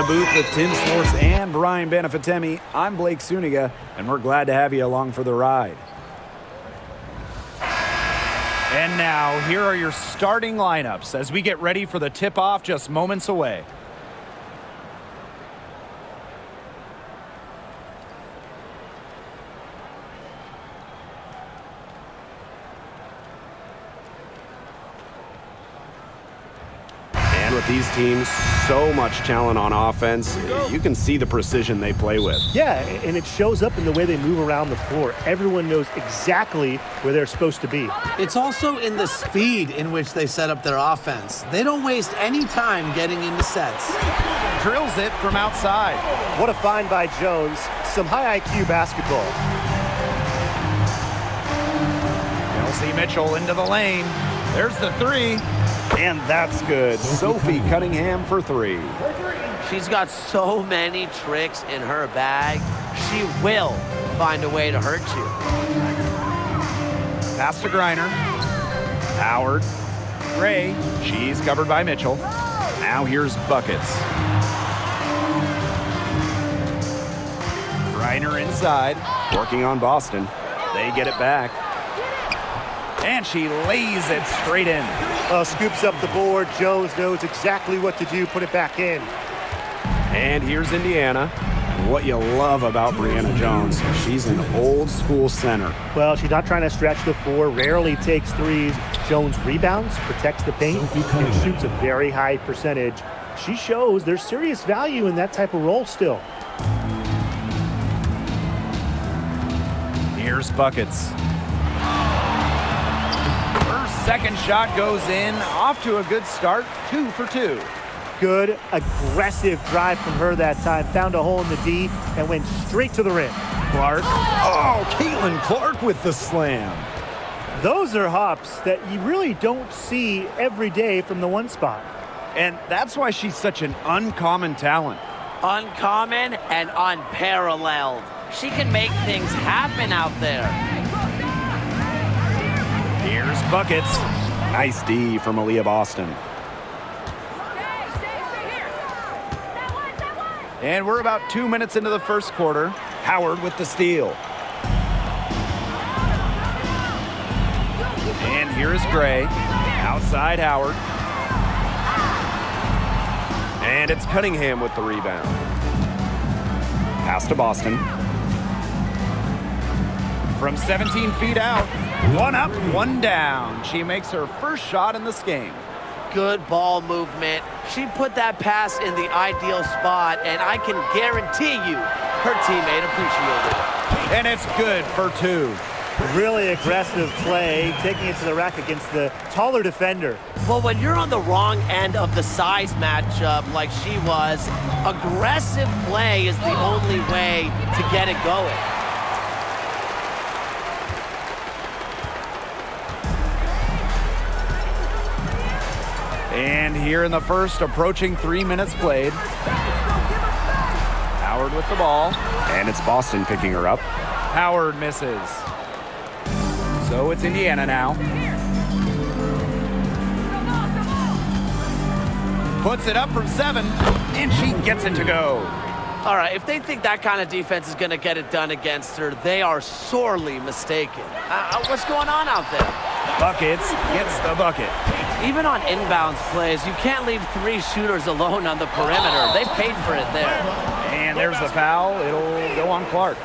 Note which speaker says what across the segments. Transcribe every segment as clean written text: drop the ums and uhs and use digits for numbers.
Speaker 1: the booth with Tim Swartz and Brian Benefitemi, I'm Blake Suniga, and we're glad to have you along for the ride. And now, here are your starting lineups as we get ready for the tip-off just moments away.
Speaker 2: With these teams, so much talent on offense, you can see the precision they play with.
Speaker 3: Yeah, and it shows up in the way they move around the floor. Everyone knows exactly where they're supposed to be.
Speaker 4: It's also in the speed in which they set up their offense. They don't waste any time getting into sets.
Speaker 1: Drills it from outside.
Speaker 3: What a find by Jones. Some high IQ basketball.
Speaker 1: Kelsey Mitchell into the lane. There's the three. And that's good. Sophie Cunningham for three.
Speaker 5: She's got so many tricks in her bag. She will find a way to hurt you.
Speaker 1: Pass to Griner. Howard. Gray. She's covered by Mitchell. Now here's Buckets. Griner inside. Working on Boston. They get it back. And she lays it straight in.
Speaker 3: Scoops up the board. Jones knows exactly what to do. Put it back in.
Speaker 2: And here's Indiana. What you love about Brianna Jones, she's an old school center.
Speaker 3: Well, she's not trying to stretch the floor, rarely takes threes. Jones rebounds, protects the paint, and shoots a very high percentage. She shows there's serious value in that type of role still.
Speaker 1: Here's Buckets. Second shot goes in, off to a good start, 2 for 2.
Speaker 3: Good, aggressive drive from her that time. Found a hole in the D and went straight to the rim.
Speaker 1: Clark. Oh, Caitlin Clark with the slam.
Speaker 3: Those are hops that you really don't see every day from the one spot.
Speaker 1: And that's why she's such an uncommon talent.
Speaker 5: Uncommon and unparalleled. She can make things happen out there.
Speaker 1: Here's Buckets.
Speaker 2: Nice D from Aaliyah Boston.
Speaker 1: And we're about 2 minutes into the first quarter. Howard with the steal. And here's Gray. Outside Howard.
Speaker 2: And it's Cunningham with the rebound. Pass to Boston.
Speaker 1: From 17 feet out. One up, one down. She makes her first shot in this game.
Speaker 5: Good ball movement. She put that pass in the ideal spot, and I can guarantee you her teammate appreciated it.
Speaker 1: And it's good for 2.
Speaker 3: Really aggressive play, taking it to the rack against the taller defender.
Speaker 5: Well, when you're on the wrong end of the size matchup like she was, aggressive play is the only way to get it going.
Speaker 1: And here in the first, approaching 3 minutes played. Howard with the ball.
Speaker 2: And it's Boston picking her up.
Speaker 1: Howard misses. So it's Indiana now. Puts it up from 7, and she gets it to go.
Speaker 5: All right, if they think that kind of defense is going to get it done against her, they are sorely mistaken. What's going on out there?
Speaker 1: Buckets gets the bucket.
Speaker 5: Even on inbounds plays, you can't leave 3 shooters alone on the perimeter. They paid for it there.
Speaker 1: And there's the foul. It'll go on Clark.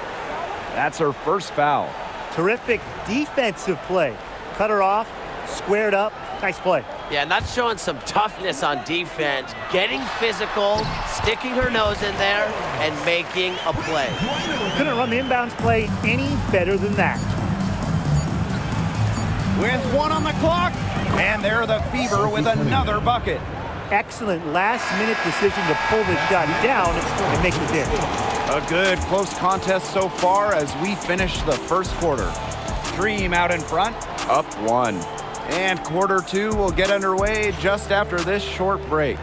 Speaker 1: That's her first foul.
Speaker 3: Terrific defensive play. Cut her off, squared up. Nice play.
Speaker 5: Yeah, and that's showing some toughness on defense. Getting physical, sticking her nose in there, and making a play.
Speaker 3: Couldn't run the inbounds play any better than that.
Speaker 1: With 1 on the clock, and they're the Fever with another bucket.
Speaker 3: Excellent last-minute decision to pull the shot down and make it in.
Speaker 1: A good close contest so far as we finish the first quarter. Dream out in front, up 1. And quarter 2 will get underway just after this short break.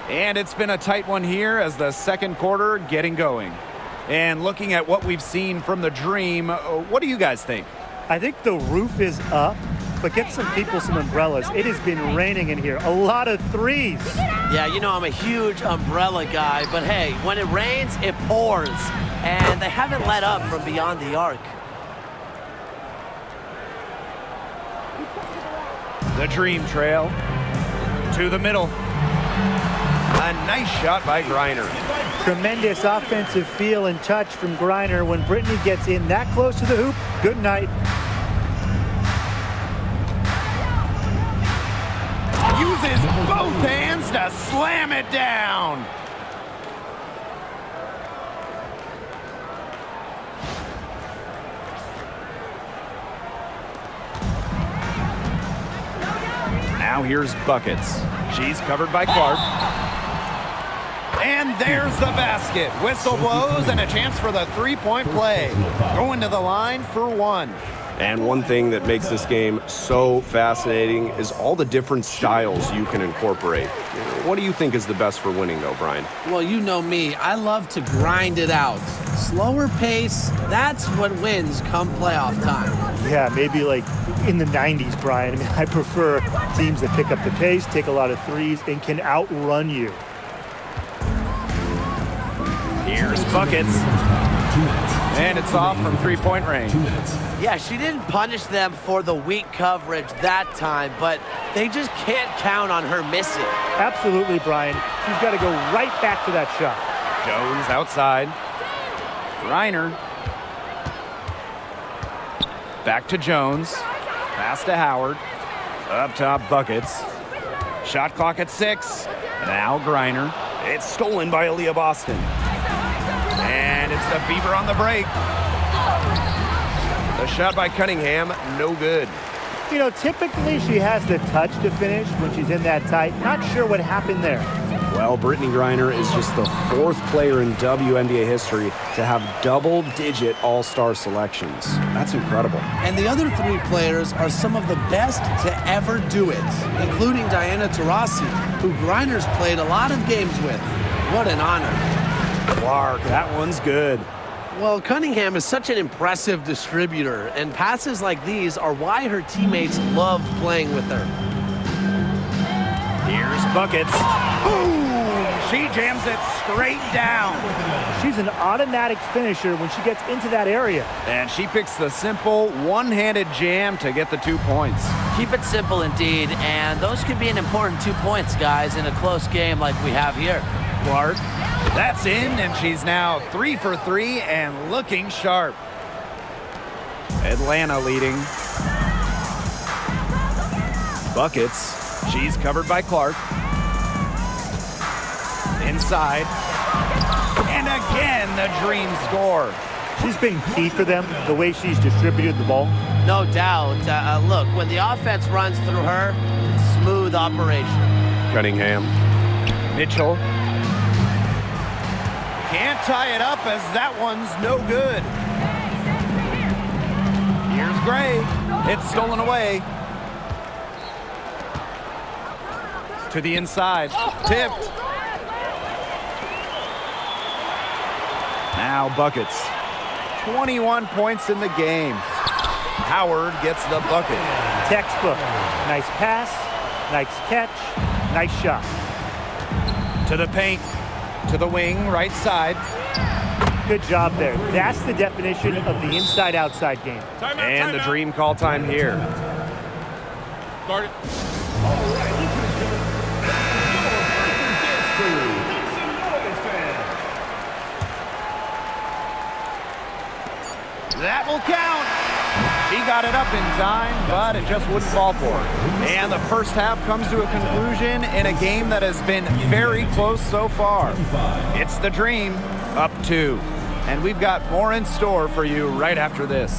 Speaker 1: And it's been a tight one here as the second quarter getting going. And looking at what we've seen from the Dream, what do you guys think?
Speaker 3: I think the roof is up, but get some people some umbrellas. It has been raining in here. A lot of threes.
Speaker 5: Yeah, you know I'm a huge umbrella guy, but hey, when it rains, it pours. And they haven't let up from beyond the arc.
Speaker 1: The Dream trail to the middle. A nice shot by Griner.
Speaker 3: Tremendous offensive feel and touch from Griner. When Brittany gets in that close to the hoop, good night.
Speaker 1: Uses both hands to slam it down. Now here's Buckets. She's covered by Clark. And there's the basket. Whistle blows and a chance for the three-point play. Going to the line for one.
Speaker 2: And one thing that makes this game so fascinating is all the different styles you can incorporate. What do you think is the best for winning, though, Brian?
Speaker 4: Well, you know me. I love to grind it out. Slower pace, that's what wins come playoff time.
Speaker 3: Yeah, maybe like in the 90s, Brian. I mean, I prefer teams that pick up the pace, take a lot of threes, and can outrun you.
Speaker 1: Here's Buckets. And it's off from three-point range.
Speaker 5: Yeah, she didn't punish them for the weak coverage that time, but they just can't count on her missing.
Speaker 3: Absolutely, Brian. She's got to go right back to that shot.
Speaker 1: Jones outside. Griner. Back to Jones. Pass to Howard. Up top, Buckets. Shot clock at 6. Now Griner. It's stolen by Aaliyah Boston. And it's the Fever on the break. The shot by Cunningham, no good.
Speaker 3: You know, typically she has the touch to finish when she's in that tight. Not sure what happened there.
Speaker 2: Well, Brittany Griner is just the 4th player in WNBA history to have double-digit all-star selections. That's incredible.
Speaker 4: And the other 3 players are some of the best to ever do it, including Diana Taurasi, who Griner's played a lot of games with. What an honor.
Speaker 2: Clark, that one's good.
Speaker 5: Well, Cunningham is such an impressive distributor, and passes like these are why her teammates love playing with her.
Speaker 1: Here's Buckets. Boom! She jams it straight down.
Speaker 3: She's an automatic finisher when she gets into that area.
Speaker 1: And she picks the simple one-handed jam to get the 2 points.
Speaker 5: Keep it simple indeed, and those could be an important 2 points, guys, in a close game like we have here.
Speaker 1: Clark, that's in, and she's now 3 for 3 and looking sharp. Atlanta leading. Buckets, she's covered by Clark. Inside. And again, the Dream score.
Speaker 3: She's been key for them, the way she's distributed the ball.
Speaker 5: No doubt. Look, when the offense runs through her, it's smooth operation.
Speaker 2: Cunningham.
Speaker 1: Mitchell. Can't tie it up as that one's no good. Here's Gray. It's stolen away. To the inside. Tipped. Now Buckets. 21 points in the game. Howard gets the bucket.
Speaker 3: Textbook. Nice pass, nice catch, nice shot.
Speaker 1: To the paint. To the wing, right side.
Speaker 3: Good job there. That's the definition of the inside-outside game.
Speaker 1: And the Dream call time here.
Speaker 6: Start it.
Speaker 1: That will count. She got it up in time, but it just wouldn't fall for her. And the first half comes to a conclusion in a game that has been very close so far. It's the Dream, up 2. And we've got more in store for you right after this.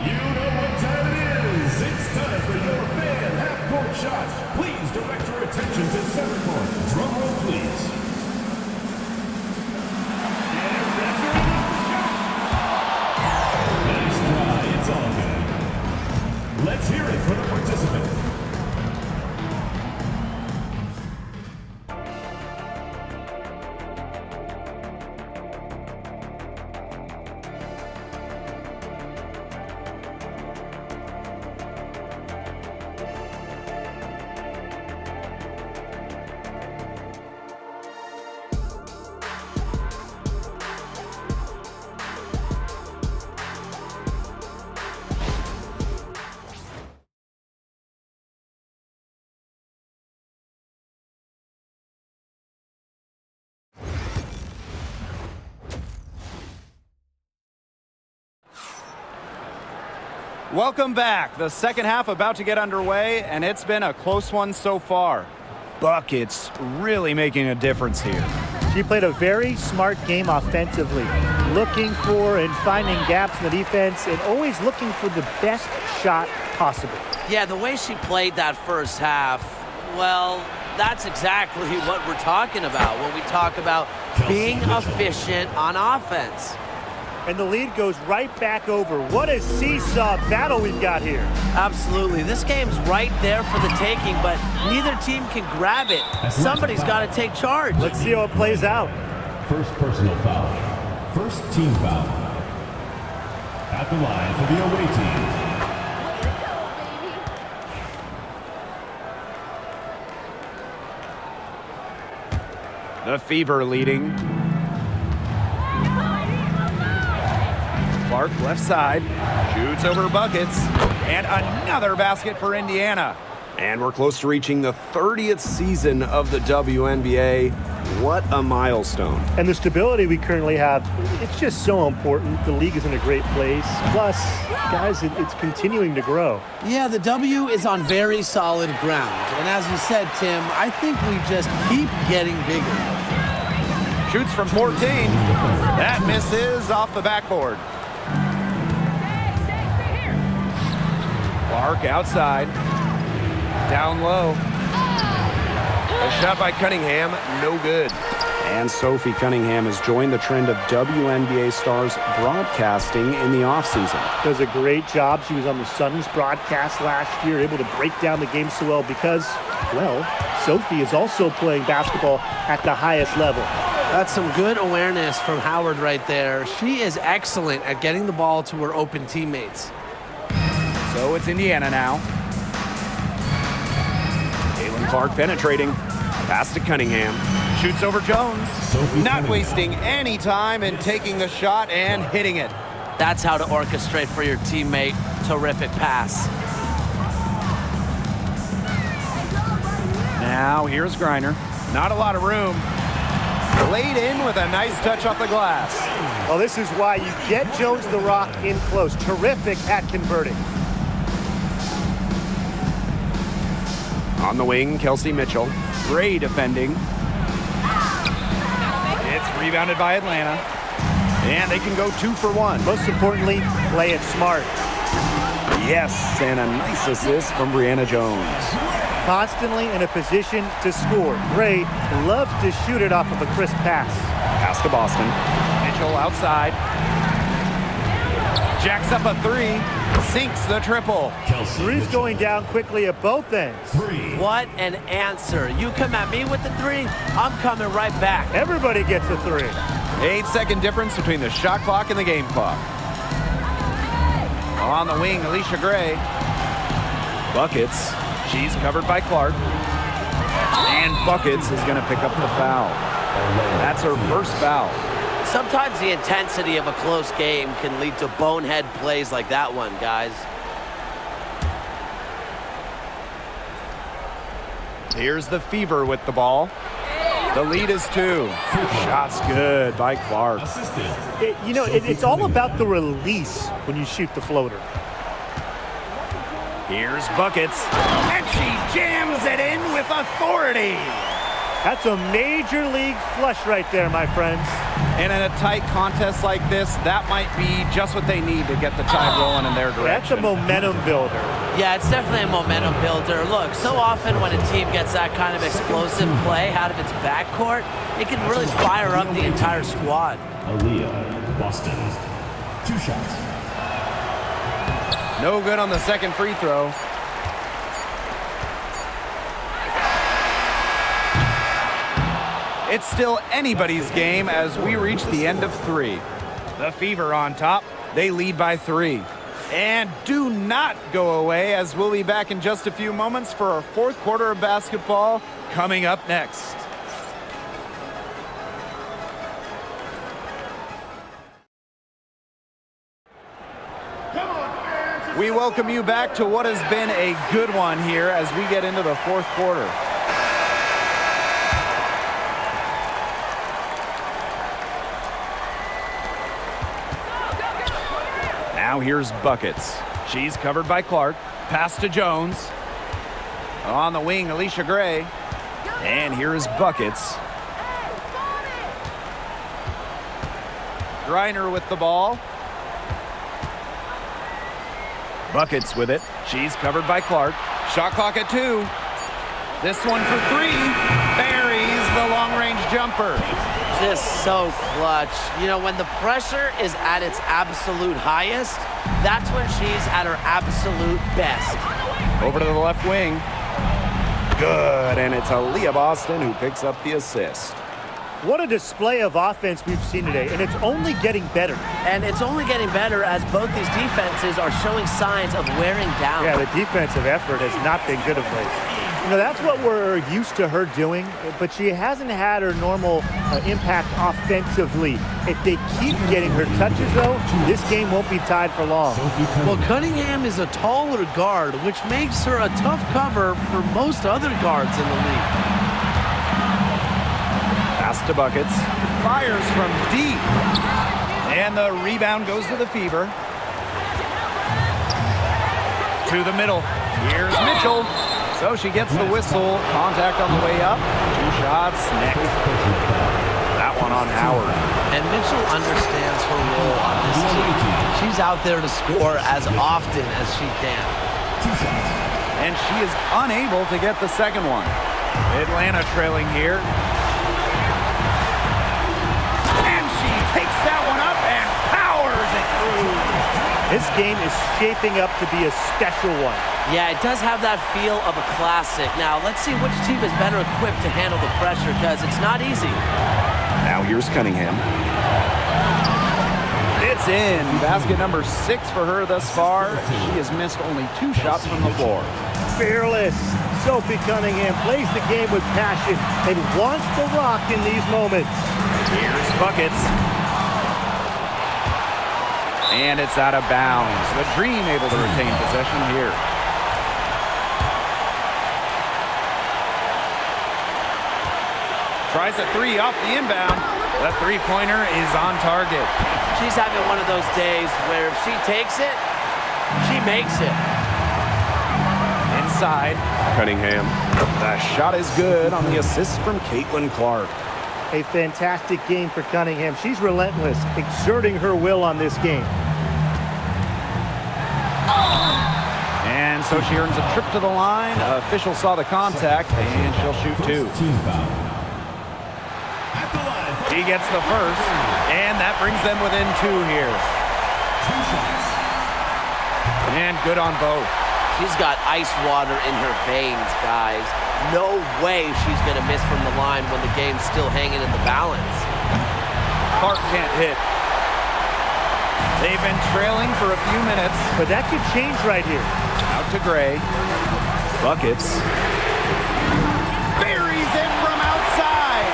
Speaker 7: You know what time it is. It's time for your fan half-court shots. Please direct your attention to center court. Drum roll, please. Nice try. It's all good. Let's hear it for the participant.
Speaker 1: Welcome back. The second half about to get underway, and it's been a close one so far. Buckets really making a difference here.
Speaker 3: She played a very smart game offensively, looking for and finding gaps in the defense and always looking for the best shot possible.
Speaker 5: Yeah, the way she played that first half, well, that's exactly what we're talking about when we talk about being efficient on offense.
Speaker 3: And the lead goes right back over. What a seesaw battle we've got here.
Speaker 5: Absolutely. This game's right there for the taking, but neither team can grab it. Somebody's got to take charge.
Speaker 3: Let's see how it plays out.
Speaker 7: First personal foul. First team foul. At the line for the away team.
Speaker 1: The Fever leading. Clark left side, shoots over buckets, and another basket for Indiana.
Speaker 2: And we're close to reaching the 30th season of the WNBA. What a milestone.
Speaker 3: And the stability we currently have, it's just so important. The league is in a great place. Plus, guys, it's continuing to grow.
Speaker 4: Yeah, the W is on very solid ground. And as you said, Tim, I think we just keep getting bigger.
Speaker 1: Shoots from 14. That misses off the backboard. Clark outside. Down low.
Speaker 2: A shot by Cunningham, no good. And Sophie Cunningham has joined the trend of WNBA stars broadcasting in the offseason.
Speaker 3: Does a great job. She was on the Suns broadcast last year, able to break down the game so well because, well, Sophie is also playing basketball at the highest level.
Speaker 4: That's some good awareness from Howard right there. She is excellent at getting the ball to her open teammates.
Speaker 1: So it's Indiana now. Caitlin Clark penetrating. Pass to Cunningham. Shoots over Jones. Not wasting any time in taking the shot and hitting it.
Speaker 5: That's how to orchestrate for your teammate. Terrific pass.
Speaker 1: Now here's Griner. Not a lot of room. Laid in with a nice touch off the glass.
Speaker 3: Well, this is why you get Jones the Rock in close. Terrific at converting.
Speaker 1: On the wing, Kelsey Mitchell. Great defending. It's rebounded by Atlanta. And they can go 2 for 1.
Speaker 3: Most importantly, play it smart.
Speaker 1: Yes, and a nice assist from Brianna Jones.
Speaker 3: Constantly in a position to score. Gray loves to shoot it off of a crisp pass.
Speaker 1: Pass to Boston. Mitchell outside. Jacks up a 3. Sinks the triple.
Speaker 3: Three's going down quickly at both ends.
Speaker 5: What an answer. You come at me with the 3, I'm coming right back.
Speaker 3: Everybody gets a 3.
Speaker 1: 8-second difference between the shot clock and the game clock. On the wing, Alicia Gray. Buckets. She's covered by Clark. And Buckets is going to pick up the foul. That's her first foul.
Speaker 5: Sometimes the intensity of a close game can lead to bonehead plays like that one, guys.
Speaker 1: Here's the Fever with the ball. The lead is 2. Shots good by Clark.
Speaker 3: It's all about the release when you shoot the floater.
Speaker 1: Here's Buckets. And she jams it in with authority.
Speaker 3: That's a major league flush right there, my friends.
Speaker 1: And in a tight contest like this, that might be just what they need to get the tide rolling in their direction.
Speaker 3: That's a momentum builder.
Speaker 5: Yeah, it's definitely a momentum builder. Look, so often when a team gets that kind of explosive play out of its backcourt, it can really fire up the entire squad.
Speaker 7: Aaliyah, Boston. 2 shots.
Speaker 1: No good on the second free throw. It's still anybody's game as we reach the end of 3. The Fever on top. They lead by 3. And do not go away as we'll be back in just a few moments for our 4th quarter of basketball coming up next. We welcome you back to what has been a good one here as we get into the 4th quarter. Now here's Buckets. She's covered by Clark. Pass to Jones. On the wing, Alicia Gray. And here is Buckets. Griner with the ball. Buckets with it. She's covered by Clark. Shot clock at 2. This one for 3. Buries the long-range jumper.
Speaker 5: Just so clutch. You know, when the pressure is at its absolute highest, that's when she's at her absolute best.
Speaker 2: Over to the left wing. Good, and it's Aaliyah Boston who picks up the assist.
Speaker 3: What a display of offense we've seen today, and it's only getting better.
Speaker 5: And it's only getting better as both these defenses are showing signs of wearing down.
Speaker 3: Yeah, the defensive effort has not been good of late. You know, that's what we're used to her doing, but she hasn't had her normal impact offensively. If they keep getting her touches, though, this game won't be tied for long.
Speaker 4: Well, Cunningham is a taller guard, which makes her a tough cover for most other guards in the league.
Speaker 2: Pass to Buckets.
Speaker 1: Fires from deep. And the rebound goes to the Fever. To the middle. Here's Mitchell. So she gets the whistle. Contact on the way up. 2 shots next. That one on Howard.
Speaker 5: And Mitchell understands her role on this team. She's out there to score as often as she can.
Speaker 1: And she is unable to get the second one. Atlanta trailing here. And she takes that one up and powers it through.
Speaker 3: This game is shaping up to be a special one.
Speaker 5: Yeah, it does have that feel of a classic. Now, let's see which team is better equipped to handle the pressure, because it's not easy.
Speaker 2: Now here's Cunningham.
Speaker 1: It's in. Basket number 6 for her thus far. She has missed only 2 shots from the floor.
Speaker 3: Fearless. Sophie Cunningham plays the game with passion and wants to rock in these moments.
Speaker 1: Here's Buckets. And it's out of bounds. The Dream able to retain possession here. Tries a 3 off the inbound. The 3-pointer is on target.
Speaker 5: She's having one of those days where if she takes it, she makes it.
Speaker 1: Inside.
Speaker 2: Cunningham. The shot is good on the assist from Caitlin Clark.
Speaker 3: A fantastic game for Cunningham. She's relentless, exerting her will on this game.
Speaker 1: And so she earns a trip to the line. Official saw the contact, and she'll shoot 2. She gets the first, and that brings them within 2 here. And good on both.
Speaker 5: She's got ice water in her veins, guys. No way she's going to miss from the line when the game's still hanging in the balance.
Speaker 1: Clark can't hit. They've been trailing for a few minutes.
Speaker 3: But that could change right here.
Speaker 1: Out to Gray.
Speaker 2: Buckets.
Speaker 1: Buries it from outside.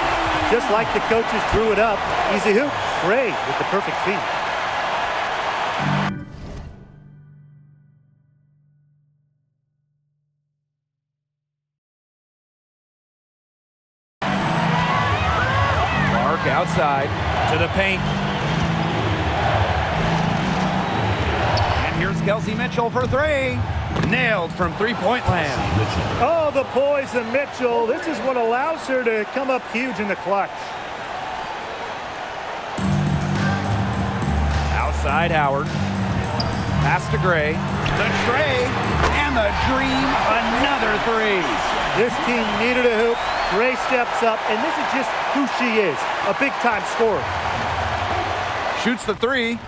Speaker 3: Just like the coaches drew it up. Easy hoop. Gray with the perfect feed.
Speaker 1: Clark outside to the paint. And here's Kelsey Mitchell for 3. Nailed from 3-point land.
Speaker 3: Oh, the poise of Mitchell. This is what allows her to come up huge in the clutch.
Speaker 1: Outside Howard. Pass to Gray. The tray. And the Dream, another 3.
Speaker 3: This team needed a hoop. Gray steps up, and this is just who she is. A big-time scorer.
Speaker 1: Shoots the 3.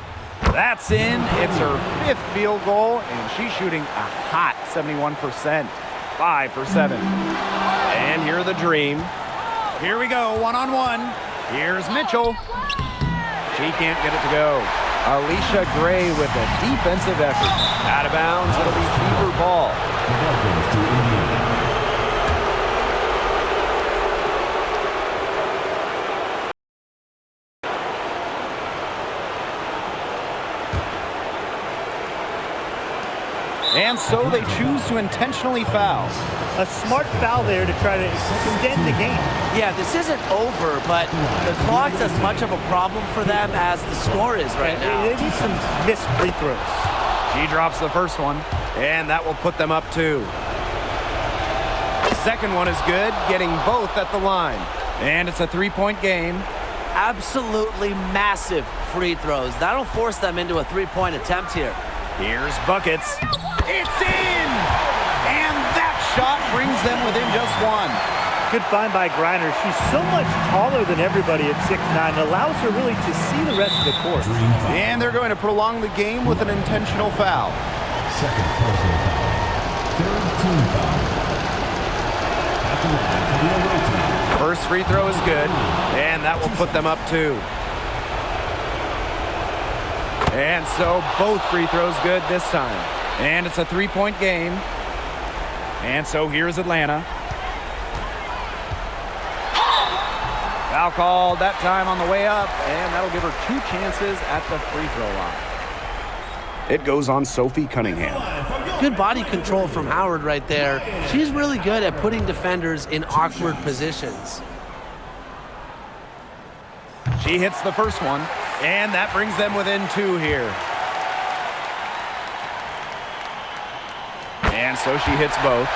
Speaker 1: That's in. It's her 5th field goal, and she's shooting a hot 71%. 5 for 7.
Speaker 2: And here are the Dream.
Speaker 1: Here we go, 1-on-1. Here's Mitchell. She can't get it to go. Alicia Gray with a defensive effort. Out of bounds, it'll be Fever ball. And so they choose to intentionally foul.
Speaker 3: A smart foul there to try to extend the game.
Speaker 5: Yeah, this isn't over, but the clock's as much of a problem for them as the score is right now.
Speaker 3: They need some missed free throws.
Speaker 1: She drops the first one, and that will put them up 2. The second one is good, getting both at the line. And it's a 3-point game.
Speaker 5: Absolutely massive free throws. That'll force them into a 3-point attempt here.
Speaker 1: Here's buckets. It's in! And that shot brings them within just 1.
Speaker 3: Good find by Griner. She's so much taller than everybody at 6'9". It allows her really to see the rest of the court.
Speaker 1: And they're going to prolong the game with an intentional foul.
Speaker 7: Second personal foul. Third team foul. At the line for the away team.
Speaker 1: First free throw is good, and that will put them up 2. And so both free throws good this time. And it's a 3-point game. And so here's Atlanta. Foul called that time on the way up, and that'll give her 2 chances at the free throw line.
Speaker 2: It goes on Sophie Cunningham.
Speaker 4: Good body control from Howard right there. She's really good at putting defenders in awkward positions.
Speaker 1: She hits the first one, and that brings them within 2 here. And so she hits both.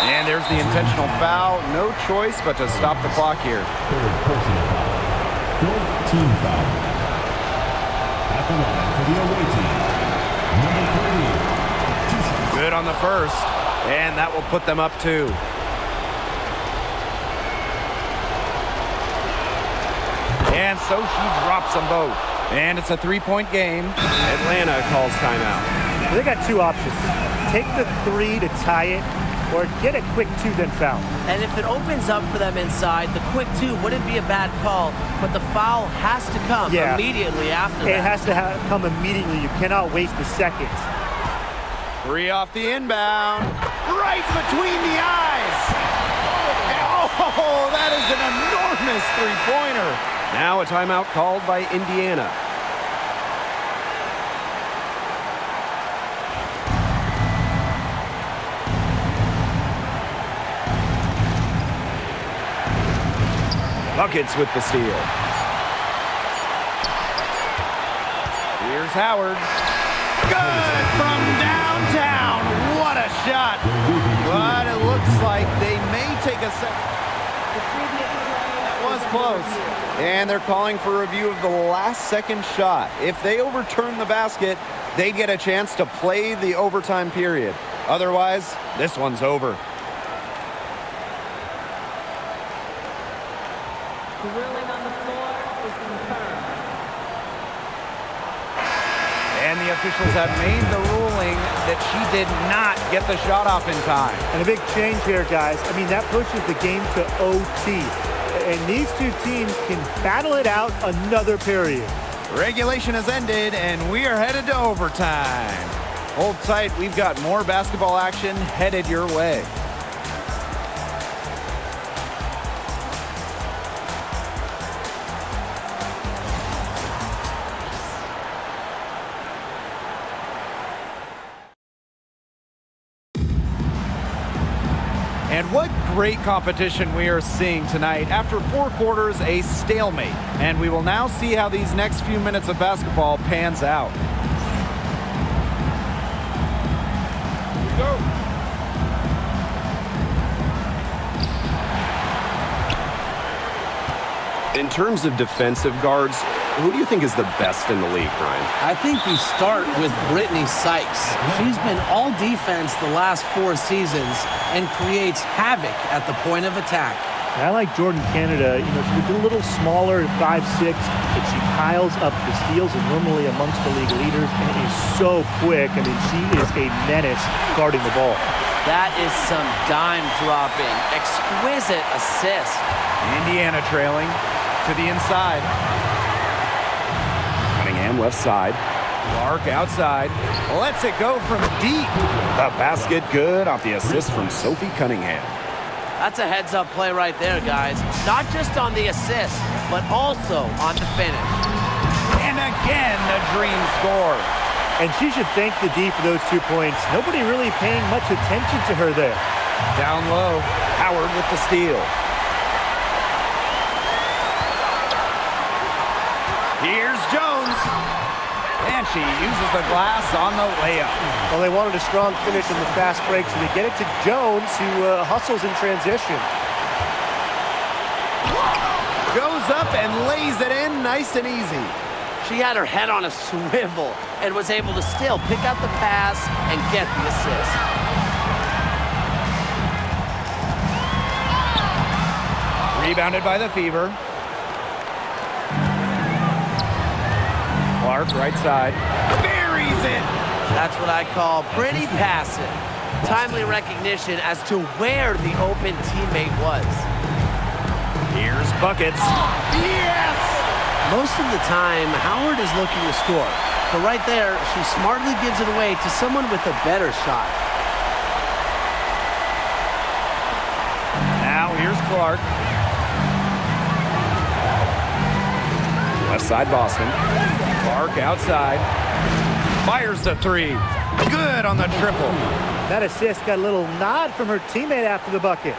Speaker 1: And there's the intentional foul. No choice but to stop the clock here.
Speaker 7: Third personal foul. Fourth team foul. At the line for the away team. Number 3.
Speaker 1: Good on the first, and that will put them up 2. And so she drops them both. And it's a 3-point game.
Speaker 2: Atlanta calls timeout.
Speaker 3: They got 2 options. Take the 3 to tie it, or get a quick 2, then foul.
Speaker 5: And if it opens up for them inside, the quick 2 wouldn't be a bad call, but the foul has to come immediately after that.
Speaker 3: It has to come immediately. You cannot waste the seconds.
Speaker 1: 3 off the inbound. Right between the eyes. Oh, that is an enormous 3-pointer.
Speaker 2: Now a timeout called by Indiana. Buckets with the steal.
Speaker 1: Here's Howard. Good from downtown. What a shot. But it looks like they may take a second. That was close. And they're calling for review of the last second shot. If they overturn the basket, they get a chance to play the overtime period. Otherwise, this one's over.
Speaker 8: The ruling on the floor is confirmed.
Speaker 1: And the officials have made the ruling that she did not get the shot off in time.
Speaker 3: And a big change here, guys. I mean, that pushes the game to OT. And these 2 teams can battle it out another period.
Speaker 1: Regulation has ended, and we are headed to overtime. Hold tight. We've got more basketball action headed your way. And what great competition we are seeing tonight. After 4 quarters, a stalemate. And we will now see how these next few minutes of basketball pans out.
Speaker 6: Go.
Speaker 2: In terms of defensive guards, who do you think is the best in the league, Brian?
Speaker 4: I think you start with Brittany Sykes. She's been all defense the last 4 seasons and creates havoc at the point of attack.
Speaker 3: And I like Jordan Canada. You know, she's a little smaller, 5'6", but she piles up the steals, is normally amongst the league leaders, and is so quick. I mean, she is a menace guarding the ball.
Speaker 5: That is some dime dropping. Exquisite assist.
Speaker 1: Indiana trailing to the inside.
Speaker 2: Cunningham left side.
Speaker 1: Clark outside. Lets it go from deep.
Speaker 2: The basket good off the assist from Sophie Cunningham.
Speaker 5: That's a heads-up play right there, guys. Not just on the assist, but also on the finish.
Speaker 1: And again, the dream score.
Speaker 3: And she should thank the D for those 2 points. Nobody really paying much attention to her there.
Speaker 1: Down low.
Speaker 2: Howard with the steal.
Speaker 1: Here's Jones. And she uses the glass on the layup.
Speaker 3: Well, they wanted a strong finish in the fast break, so they get it to Jones, who hustles in transition.
Speaker 1: Goes up and lays it in nice and easy.
Speaker 5: She had her head on a swivel and was able to still pick out the pass and get the assist.
Speaker 1: Rebounded by the Fever. Clark, right side. Buries it!
Speaker 5: That's what I call pretty passive. Timely recognition as to where the open teammate was.
Speaker 1: Here's buckets. Yes!
Speaker 5: Most of the time, Howard is looking to score. But right there, she smartly gives it away to someone with a better shot.
Speaker 1: Now here's Clark.
Speaker 2: Left side Boston.
Speaker 1: Clark outside. Fires the three. Good on the triple.
Speaker 3: That assist got a little nod from her teammate after the bucket.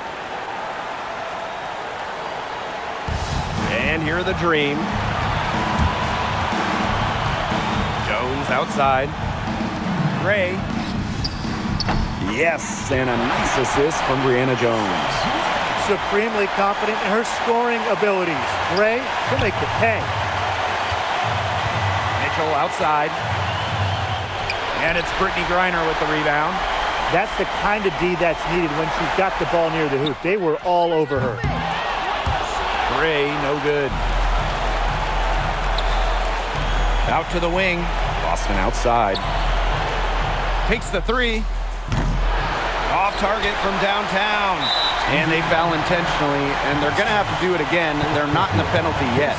Speaker 2: And here are the Dream. Jones outside.
Speaker 1: Gray.
Speaker 2: Yes, and a nice assist from Brianna Jones.
Speaker 3: Supremely confident in her scoring abilities. Gray, she'll make the pay.
Speaker 1: Mitchell outside. And it's Brittany Griner with the rebound.
Speaker 3: That's the kind of D that's needed when she's got the ball near the hoop. They were all over her.
Speaker 1: Gray, no good. Out to the wing.
Speaker 2: Boston outside.
Speaker 1: Takes the three. Off target from downtown. And they foul intentionally, and they're going to have to do it again. They're not in the penalty yet.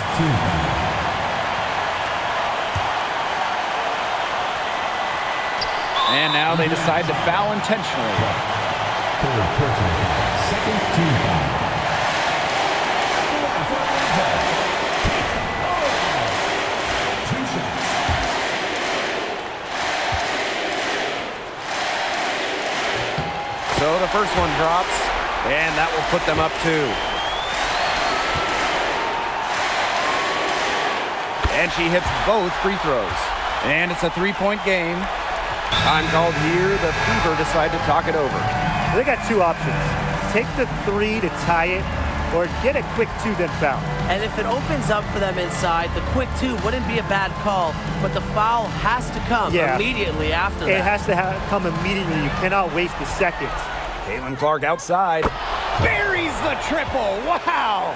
Speaker 1: And now they decide to foul intentionally.
Speaker 7: Second team foul. Two shots.
Speaker 1: So the first one drops, and that will put them up 2. And she hits both free throws. And it's a 3-point game. Time called here. The Fever decide to talk it over.
Speaker 3: They got two options. Take the three to tie it, or get a quick 2 then foul.
Speaker 5: And if it opens up for them inside, the quick 2 wouldn't be a bad call, but the foul has to come immediately after that.
Speaker 3: It has to come immediately. You cannot waste a second.
Speaker 2: Caitlin Clark outside.
Speaker 1: Buries the triple. Wow.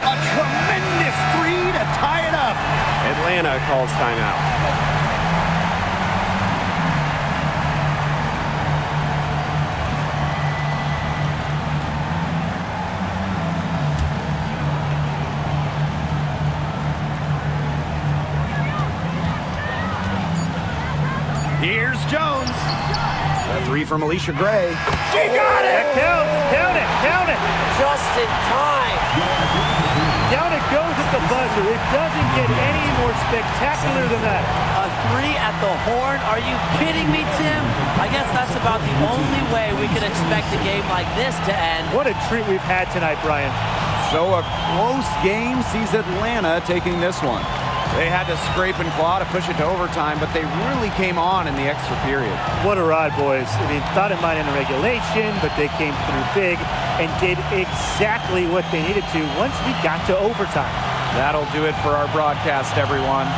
Speaker 1: A tremendous 3 to tie it up.
Speaker 2: Atlanta calls timeout.
Speaker 1: Here's Jones.
Speaker 2: A 3 from Alicia Gray.
Speaker 1: She got it!
Speaker 3: Count it, count it.
Speaker 5: Just in time.
Speaker 3: Down it goes at the buzzer. It doesn't get any more spectacular than that.
Speaker 5: A 3 at the horn? Are you kidding me, Tim? I guess that's about the only way we could expect a game like this to end.
Speaker 3: What a treat we've had tonight, Brian.
Speaker 1: So a close game sees Atlanta taking this one. They had to scrape and claw to push it to overtime, but they really came on in the extra period.
Speaker 3: What a ride, boys. I mean, thought it might end in regulation, but they came through big and did exactly what they needed to once we got to overtime.
Speaker 1: That'll do it for our broadcast, everyone.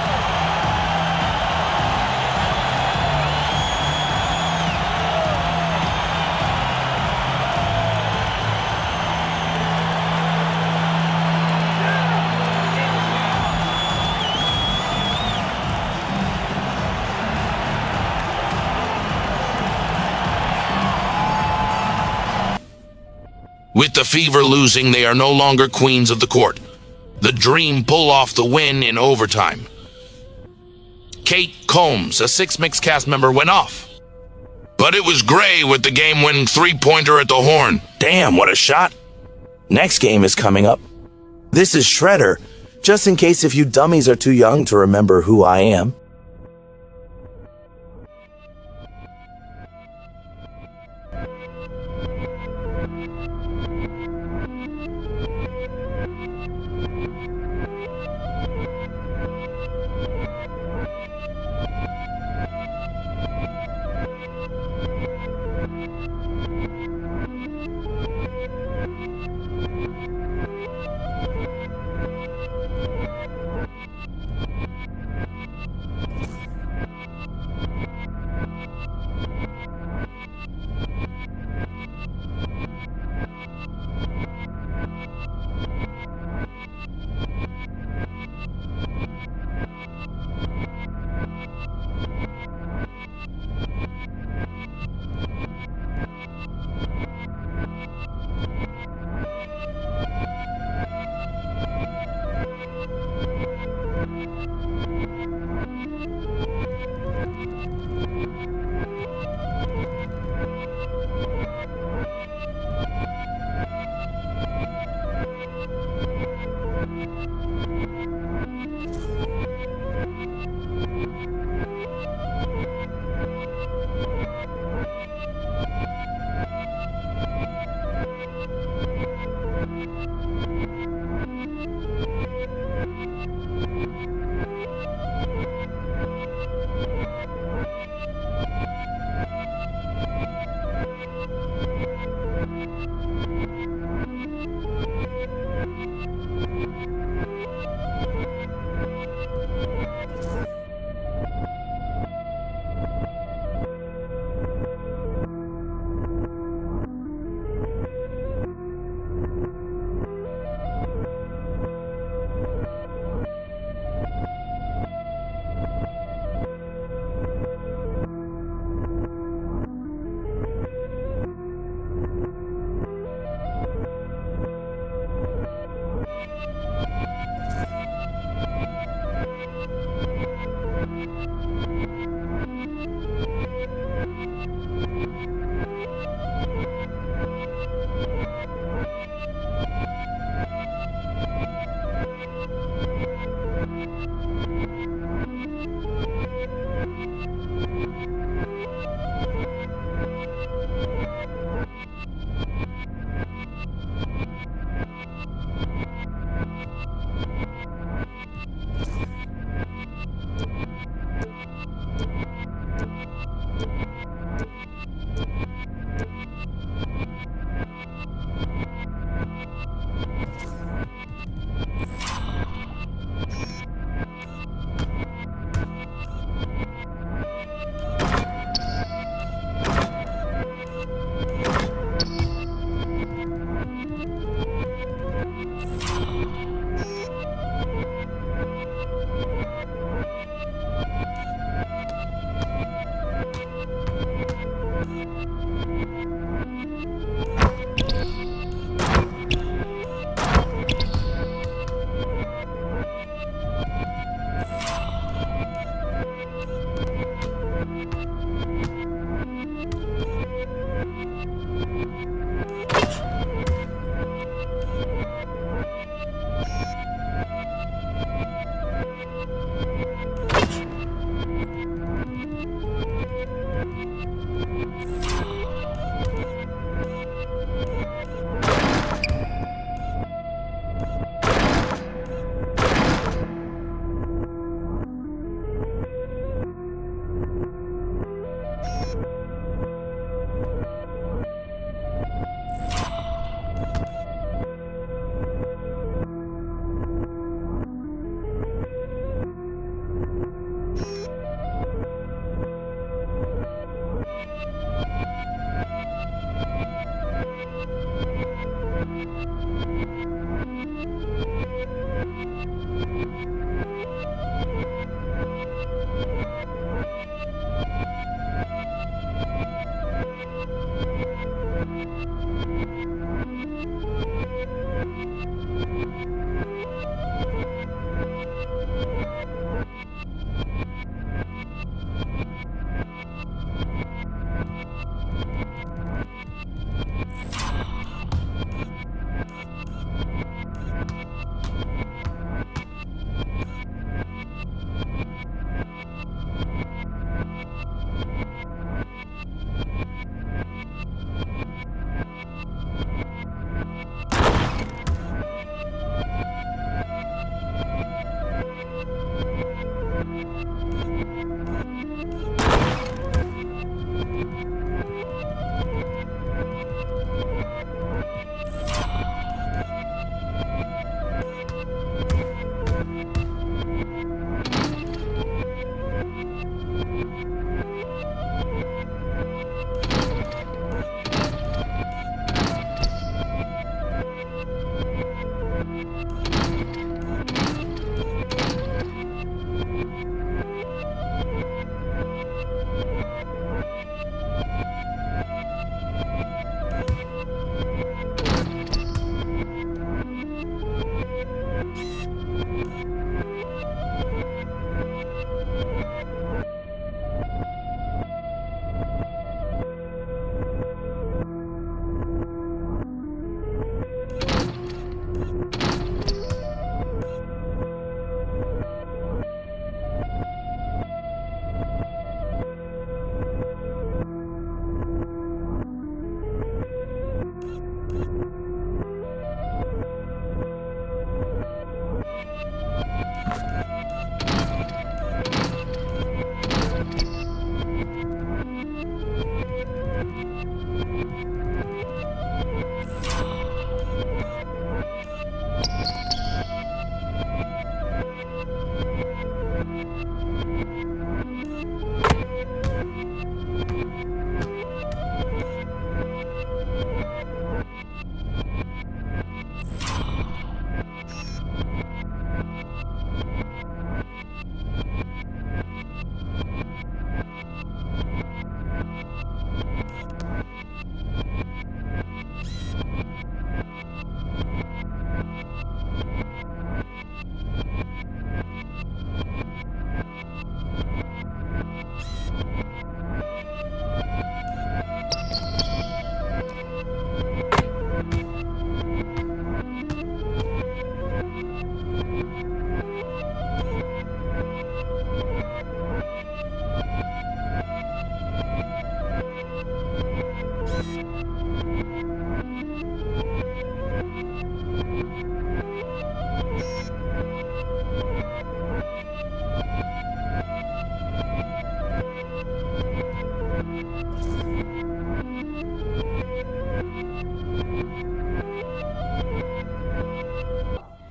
Speaker 9: With the Fever losing, they are no longer queens of the court. The Dream pull off the win in overtime. Kate Combs, a Six Mix cast member, went off. But it was Gray with the game-winning three-pointer at the horn.
Speaker 10: Damn, what a shot. Next game is coming up. This is Shredder, just in case if you dummies are too young to remember who I am.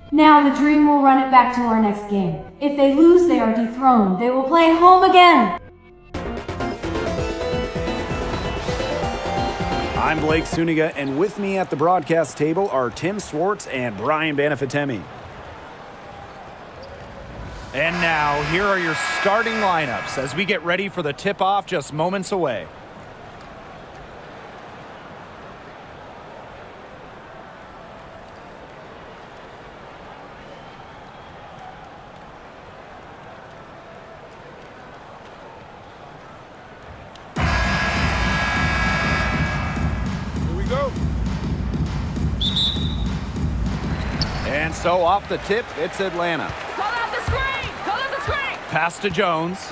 Speaker 11: Now the Dream will run it back to our next game. If they lose, they are dethroned. They will play home again.
Speaker 2: I'm Blake Suniga, and with me at the broadcast table are Tim Swartz and Brian Banafitemi.
Speaker 1: And now, here are your starting lineups as we get ready for the tip-off just moments away. And so off the tip, it's Atlanta.
Speaker 8: Call out the screen! Call out the screen!
Speaker 1: Pass to Jones.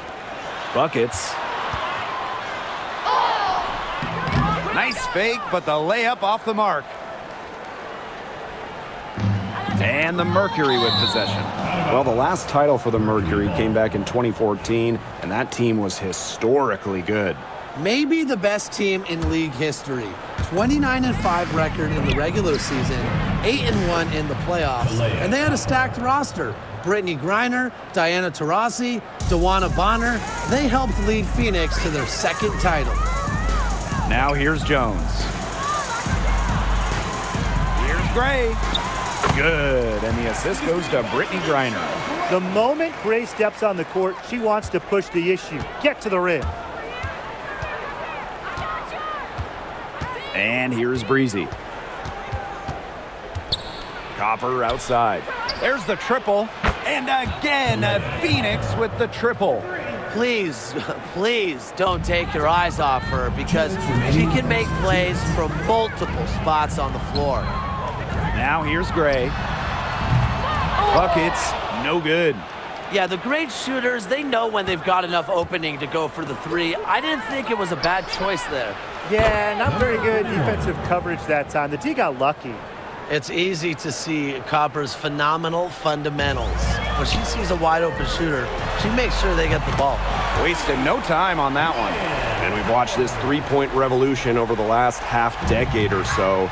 Speaker 1: Buckets. Nice fake, but the layup off the mark. And the Mercury with possession.
Speaker 2: Well, the last title for the Mercury came back in 2014, and that team was historically good.
Speaker 4: Maybe the best team in league history. 29-5 record in the regular season, 8-1 in the playoffs, and they had a stacked roster. Brittany Griner, Diana Taurasi, Dawana Bonner, they helped lead Phoenix to their second title.
Speaker 1: Now here's Jones. Here's Gray. Good, and the assist goes to Brittany Griner.
Speaker 3: The moment Gray steps on the court, she wants to push the issue, get to the rim.
Speaker 1: And here's Breezy. Copper outside. There's the triple. And again, Phoenix with the triple.
Speaker 5: Please, please don't take your eyes off her because she can make plays from multiple spots on the floor.
Speaker 1: Now here's Gray. Buckets, no good.
Speaker 5: Yeah, the great shooters, they know when they've got enough opening to go for the three. I didn't think it was a bad choice there.
Speaker 3: Yeah, not very good defensive coverage that time. The D got lucky.
Speaker 5: It's easy to see Copper's phenomenal fundamentals. When she sees a wide open shooter, she makes sure they get the ball.
Speaker 1: Wasted no time on that one.
Speaker 2: And we've watched this three-point revolution over the last half-decade or so.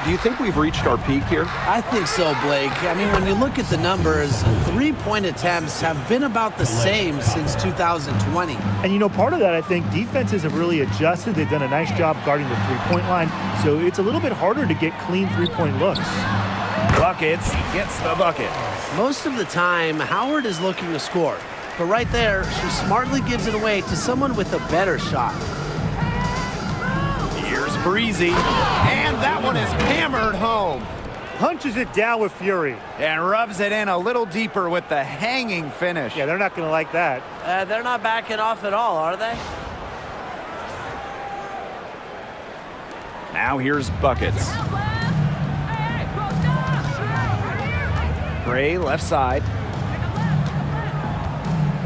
Speaker 2: Do you think we've reached our peak here?
Speaker 4: I think so, Blake. I mean, when you look at the numbers, three-point attempts have been about the same since 2020.
Speaker 3: And you know, part of that, I think, defenses have really adjusted. They've done a nice job guarding the three-point line, so it's a little bit harder to get clean three-point looks.
Speaker 1: Buckets, he gets the bucket.
Speaker 5: Most of the time, Howard is looking to score. But right there, she smartly gives it away to someone with a better shot.
Speaker 1: Here's Breezy, and that one is hammered home.
Speaker 3: Punches it down with fury.
Speaker 1: And rubs it in a little deeper with the hanging finish.
Speaker 3: Yeah, they're not going to like that.
Speaker 5: They're not backing off at all, are they?
Speaker 1: Now here's Buckets. Gray left side.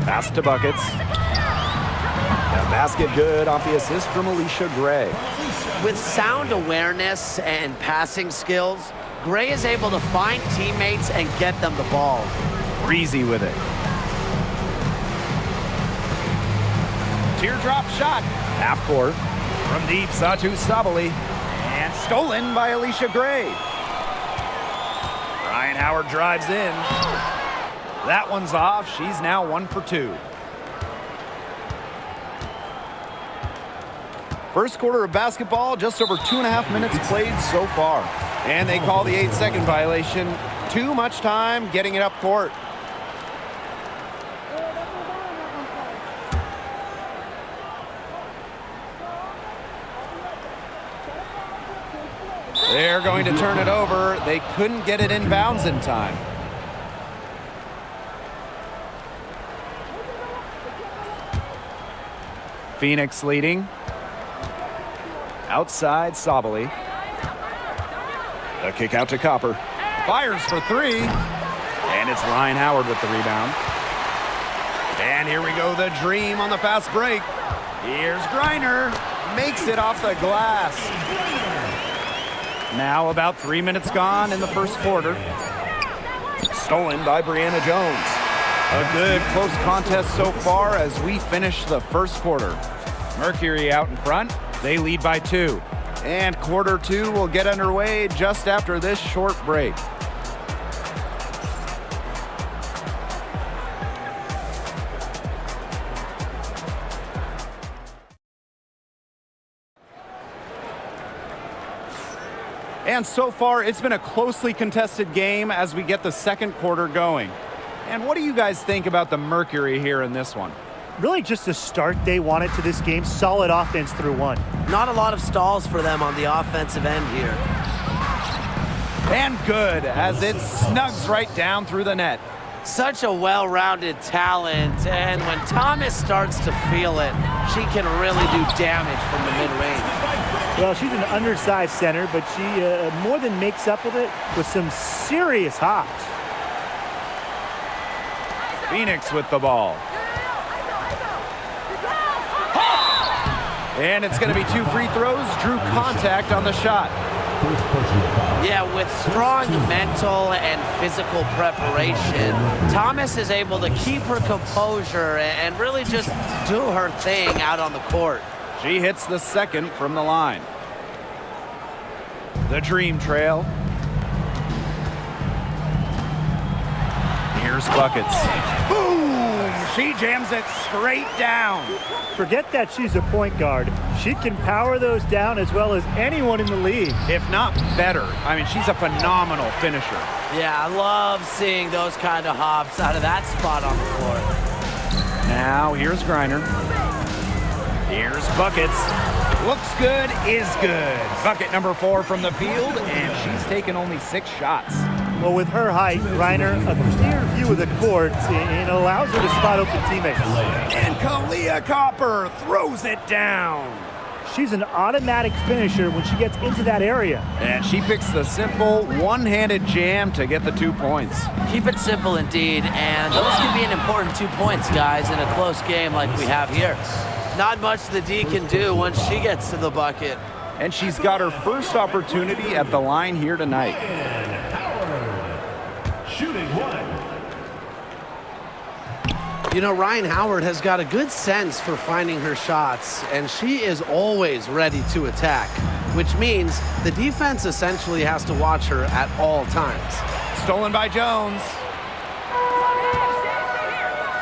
Speaker 1: Pass to Buckets. The basket good off the assist from Alicia Gray.
Speaker 5: With sound awareness and passing skills, Gray is able to find teammates and get them the ball.
Speaker 1: Breezy with it. Teardrop shot. Half court. From deep, Satu Sabali. And stolen by Alicia Gray. Ryan Howard drives in. That one's off. She's now 1 for 2. First quarter of basketball, just over 2.5 minutes played so far. And they call the 8-second violation. Too much time getting it up court. They're going to turn it over. They couldn't get it inbounds in time. Phoenix leading. Outside, Sabali. The kick out to Copper. Fires for three. And it's Ryan Howard with the rebound. And here we go, the Dream on the fast break. Here's Griner. Makes it off the glass. Now about 3 minutes gone in the first quarter. Stolen by Brianna Jones. A good close contest so far as we finish the first quarter. Mercury out in front. They lead by 2. And quarter 2 will get underway just after this short break. And so far, it's been a closely contested game as we get the second quarter going. And what do you guys think about the Mercury here in this one?
Speaker 3: Really just the start they wanted to this game. Solid offense through one.
Speaker 5: Not a lot of stalls for them on the offensive end here.
Speaker 1: And good, as it snugs right down through the net.
Speaker 5: Such a well-rounded talent, and when Thomas starts to feel it, she can really do damage from the mid-range.
Speaker 3: Well, she's an undersized center, but she more than makes up with it with some serious hops.
Speaker 1: Phoenix with the ball. And it's going to be 2 free throws. Drew contact on the shot.
Speaker 5: Yeah, with strong mental and physical preparation, Thomas is able to keep her composure and really just do her thing out on the court.
Speaker 1: She hits the second from the line. The Dream trail. Here's buckets. Boom! She jams it straight down.
Speaker 3: Forget that she's a point guard. She can power those down as well as anyone in the league.
Speaker 1: If not better. I mean, she's a phenomenal finisher.
Speaker 5: Yeah, I love seeing those kind of hops out of that spot on the floor.
Speaker 1: Now, here's Griner. Here's buckets. Looks good, is good. Bucket number 4 from the field, and she's taken only 6 shots.
Speaker 3: Well, with her height, Griner, a clear view of the court, and allows her to spot open teammates.
Speaker 1: And Kalia Copper throws it down.
Speaker 3: She's an automatic finisher when she gets into that area.
Speaker 1: And she picks the simple one-handed jam to get the 2 points.
Speaker 5: Keep it simple indeed, and those can be an important 2 points, guys, in a close game like we have here. Not much the D can do once she gets to the bucket.
Speaker 1: And she's got her first opportunity at the line here tonight.
Speaker 7: Shooting 1.
Speaker 4: You know, Ryan Howard has got a good sense for finding her shots, and she is always ready to attack, which means the defense essentially has to watch her at all times.
Speaker 1: Stolen by Jones.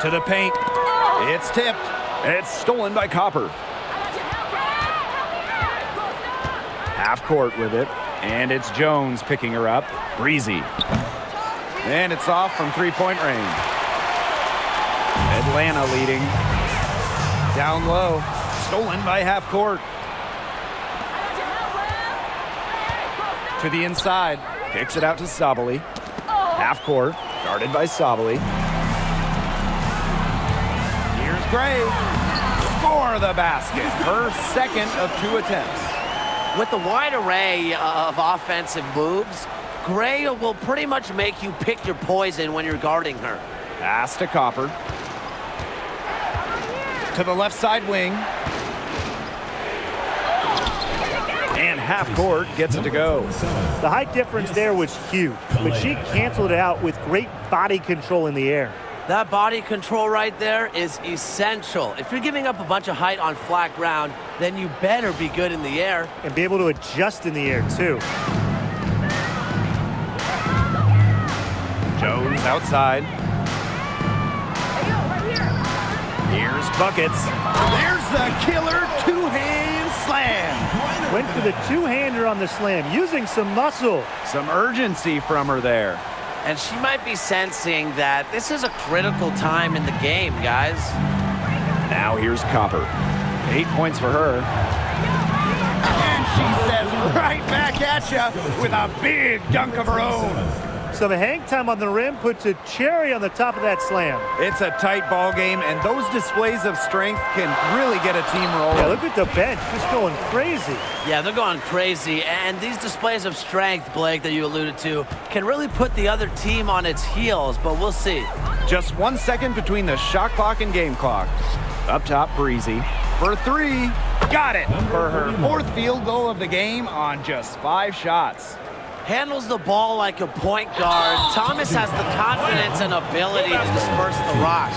Speaker 1: To the paint. It's tipped. It's stolen by Copper. Half court with it, and it's Jones picking her up. Breezy. And it's off from 3-point range. Atlanta leading. Down low. Stolen by half court. To the inside. Kicks it out to Sabali. Half court. Guarded by Sabali. Here's Gray. For the basket. Her second of 2 attempts.
Speaker 5: With the wide array of offensive moves, Gray will pretty much make you pick your poison when you're guarding her.
Speaker 1: Pass to Copper. To the left side wing. And half court gets it to go.
Speaker 3: The height difference there was huge, but she canceled it out with great body control in the air.
Speaker 5: That body control right there is essential. If you're giving up a bunch of height on flat ground, then you better be good in the air.
Speaker 3: And be able to adjust in the air, too.
Speaker 1: Jones outside. Here's buckets. There's the killer 2-hand slam.
Speaker 3: Went for the 2-hander on the slam, using some muscle.
Speaker 1: Some urgency from her there.
Speaker 5: And she might be sensing that this is a critical time in the game, guys.
Speaker 1: Now here's Copper. 8 points for her. And she says right back at betcha, with a big dunk of her own.
Speaker 3: Some hang time on the rim puts a cherry on the top of that slam.
Speaker 1: It's a tight ball game, and those displays of strength can really get a team rolling.
Speaker 3: Yeah, look at the bench, just going crazy.
Speaker 5: Yeah, they're going crazy, and these displays of strength, Blake, that you alluded to, can really put the other team on its heels, but we'll see.
Speaker 1: Just 1 second between the shot clock and game clock. Up top, Breezy. For three, got it for her fourth field goal of the game on just 5 shots.
Speaker 5: Handles the ball like a point guard. Thomas has the confidence and ability to disperse the rock.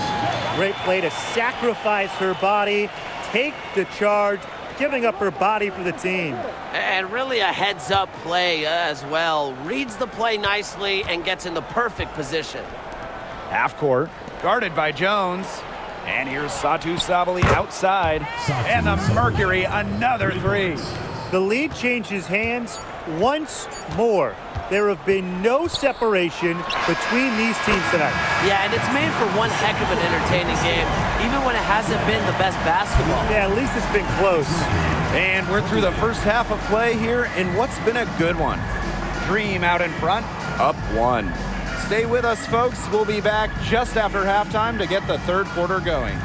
Speaker 3: Great play to sacrifice her body, take the charge, giving up her body for the team.
Speaker 5: And really a heads-up play as well. Reads the play nicely and gets in the perfect position.
Speaker 1: Half court, guarded by Jones. And here's Satu Sabali outside. And the Mercury, another three.
Speaker 3: The lead changes hands once more. There have been no separation between these teams tonight.
Speaker 5: Yeah, and it's made for one heck of an entertaining game, even when it hasn't been the best basketball.
Speaker 3: Yeah, at least it's been close.
Speaker 1: And we're through the first half of play here in what's been a good one. Dream out in front, up 1. Stay with us, folks. We'll be back just after halftime to get the third quarter going.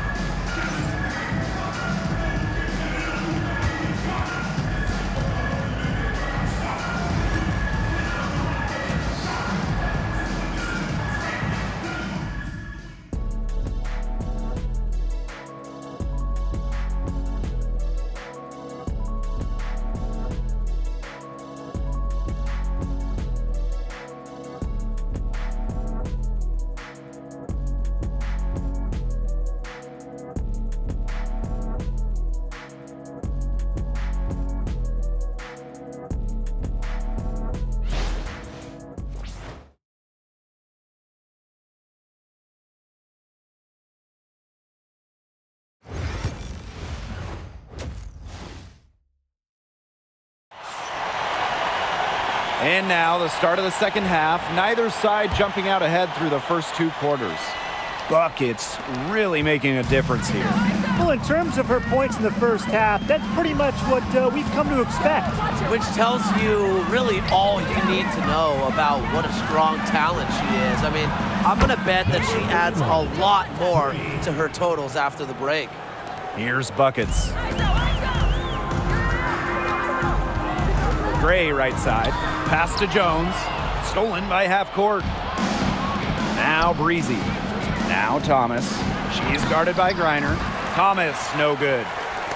Speaker 1: And now the start of the second half. Neither side jumping out ahead through the first 2 quarters. Buckets really making a difference here.
Speaker 3: Well, in terms of her points in the first half, that's pretty much what we've come to expect.
Speaker 5: Which tells you really all you need to know about what a strong talent she is. I mean, I'm going to bet that she adds a lot more to her totals after the break.
Speaker 1: Here's Buckets. Gray right side. Pass to Jones. Stolen by half court. Now Breezy. Now Thomas. She's guarded by Griner. Thomas, no good.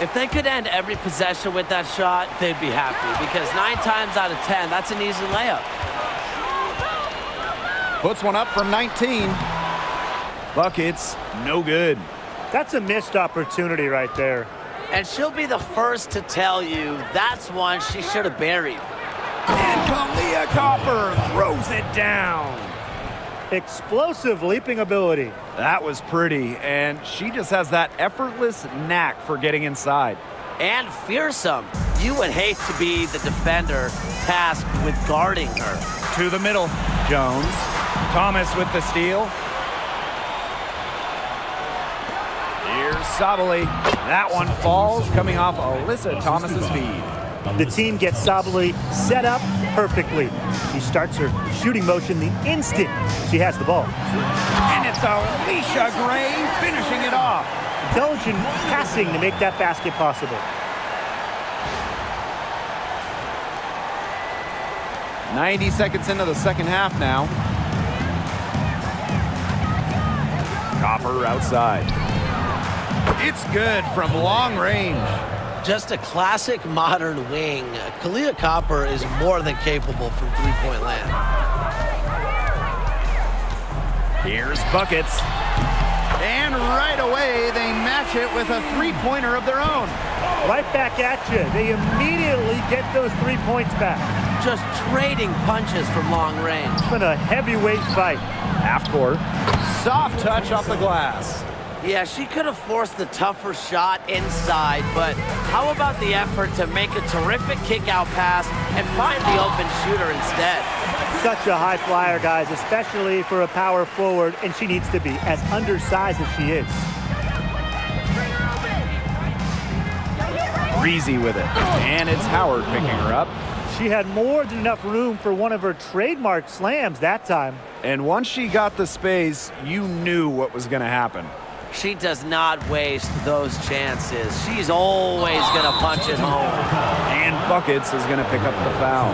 Speaker 5: If they could end every possession with that shot, they'd be happy, because 9 times out of 10, that's an easy layup.
Speaker 1: Puts one up from 19. Buckets, no good.
Speaker 3: That's a missed opportunity right there.
Speaker 5: And she'll be the first to tell you that's one she should have buried.
Speaker 1: And Kalia Copper throws it down.
Speaker 3: Explosive leaping ability.
Speaker 1: That was pretty, and she just has that effortless knack for getting inside.
Speaker 5: And fearsome. You would hate to be the defender tasked with guarding her.
Speaker 1: To the middle, Jones. Thomas with the steal. Here's Sabali. That one falls, coming off Alyssa Thomas's feed.
Speaker 3: The team gets Sabali set up perfectly. She starts her shooting motion the instant she has the ball.
Speaker 1: And it's Alicia Gray finishing it off.
Speaker 3: Intelligent passing to make that basket possible.
Speaker 1: 90 seconds into the second half now. Copper outside. It's good from long range.
Speaker 5: Just a classic modern wing. Kalia Copper is more than capable from three-point land.
Speaker 1: Here's Buckets. And right away, they match it with a three-pointer of their own.
Speaker 3: Right back at you. They immediately get those 3 points back.
Speaker 5: Just trading punches from long range.
Speaker 3: It's been a heavyweight fight.
Speaker 1: Half court. Soft touch off the glass.
Speaker 5: Yeah, she could have forced the tougher shot inside, but how about the effort to make a terrific kick-out pass and find the open shooter instead?
Speaker 3: Such a high flyer, guys, especially for a power forward, and she needs to be as undersized as she is.
Speaker 1: Breezy with it, and it's Howard picking her up.
Speaker 3: She had more than enough room for one of her trademark slams that time.
Speaker 1: And once she got the space, you knew what was going to happen.
Speaker 5: She does not waste those chances. She's always going to punch it home.
Speaker 1: And Buckets is going to pick up the foul.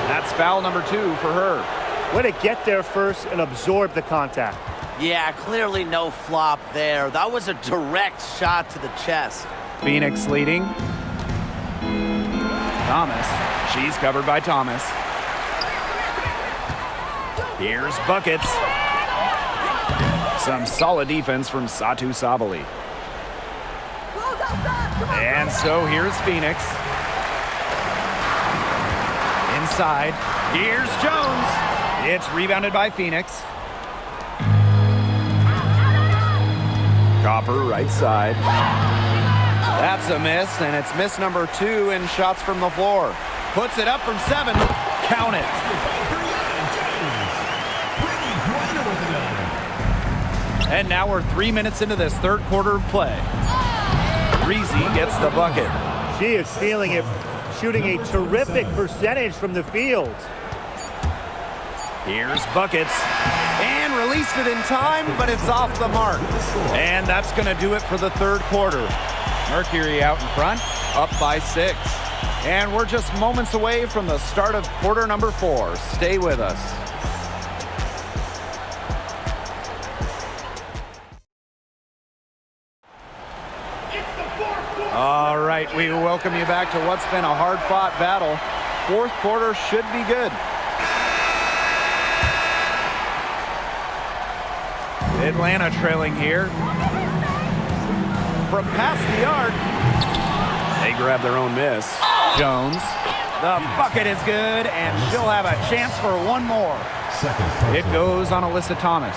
Speaker 1: That's foul number 2 for her.
Speaker 3: Way to get there first and absorb the contact.
Speaker 5: Yeah, clearly no flop there. That was a direct shot to the chest.
Speaker 1: Phoenix leading. Thomas. She's covered by Thomas. Here's Buckets. Some solid defense from Satu Sabali. And so here's Phoenix. Inside. Here's Jones. It's rebounded by Phoenix. Copper right side. That's a miss, and it's miss number 2 in shots from the floor. Puts it up from 7. Count it. And now we're 3 minutes into this third quarter of play. Breezy gets the bucket.
Speaker 3: She is feeling it, shooting a terrific percentage from the field.
Speaker 1: Here's Buckets. And released it in time, but it's off the mark. And that's going to do it for the third quarter. Mercury out in front, up by 6. And we're just moments away from the start of quarter number 4. Stay with us. All right, we welcome you back to what's been a hard-fought battle. Fourth quarter should be good. Atlanta trailing here. From past the arc.
Speaker 2: They grab their own miss.
Speaker 1: Jones. The bucket is good, and she'll have a chance for one more. It goes on Alyssa Thomas.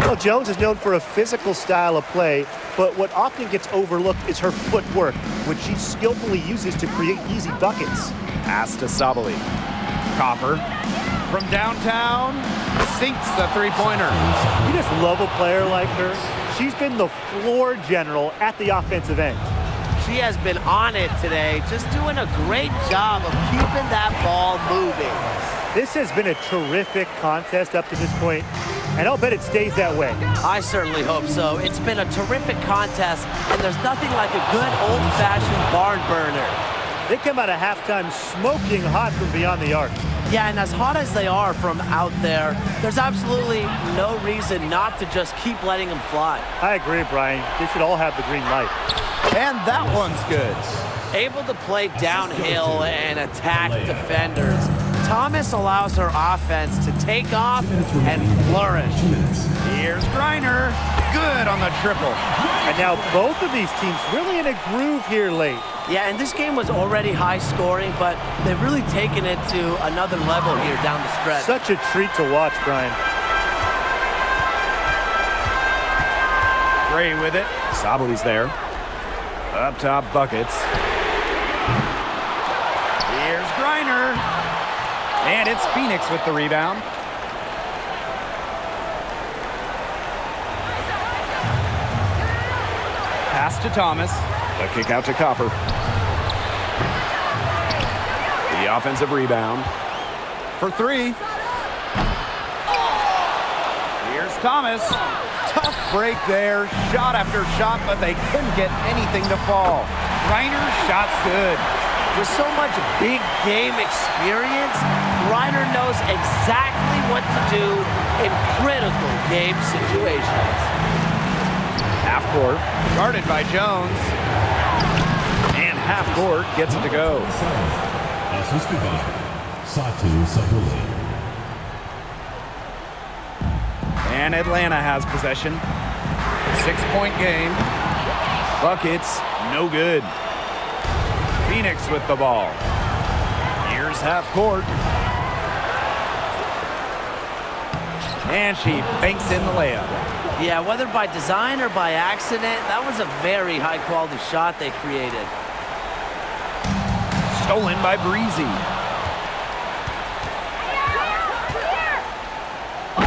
Speaker 3: Well, Jones is known for a physical style of play, but what often gets overlooked is her footwork, which she skillfully uses to create easy buckets.
Speaker 1: Pass to Sabali. Copper. From downtown, sinks the three-pointer.
Speaker 3: You just love a player like her. She's been the floor general at the offensive end.
Speaker 5: She has been on it today, just doing a great job of keeping that ball moving.
Speaker 3: This has been a terrific contest up to this point, and I'll bet it stays that way.
Speaker 5: I certainly hope so. It's been a terrific contest, and there's nothing like a good old-fashioned barn burner.
Speaker 3: They come out of halftime smoking hot from beyond the arc.
Speaker 5: Yeah, and as hot as they are from out there, there's absolutely no reason not to just keep letting them fly.
Speaker 3: I agree, Brian. They should all have the green light.
Speaker 1: And that one's good.
Speaker 5: Able to play downhill and attack defenders, Thomas allows her offense to take off and flourish.
Speaker 1: Here's Griner. Good on the triple.
Speaker 3: And now both of these teams really in a groove here late.
Speaker 5: Yeah, and this game was already high scoring, but they've really taken it to another level here down the stretch.
Speaker 3: Such a treat to watch, Brian.
Speaker 1: Gray with it.
Speaker 2: Sabali's there.
Speaker 1: Up top, Buckets. Here's Griner. And it's Phoenix with the rebound. Pass to Thomas.
Speaker 2: A kick out to Copper. The offensive rebound.
Speaker 1: For 3. Here's Thomas. Tough break there. Shot after shot, but they couldn't get anything to fall. Griner's shot's good.
Speaker 5: With so much big game experience, Griner knows exactly what to do in critical game situations.
Speaker 1: Half court, guarded by Jones. And half court gets it to go.
Speaker 7: Assisted by Satu Sabali.
Speaker 1: And Atlanta has possession. 6-point game. Buckets, no good. Phoenix with the ball. Here's half court. And she banks in the layup.
Speaker 5: Yeah, whether by design or by accident, that was a very high-quality shot they created.
Speaker 1: Stolen by Breezy.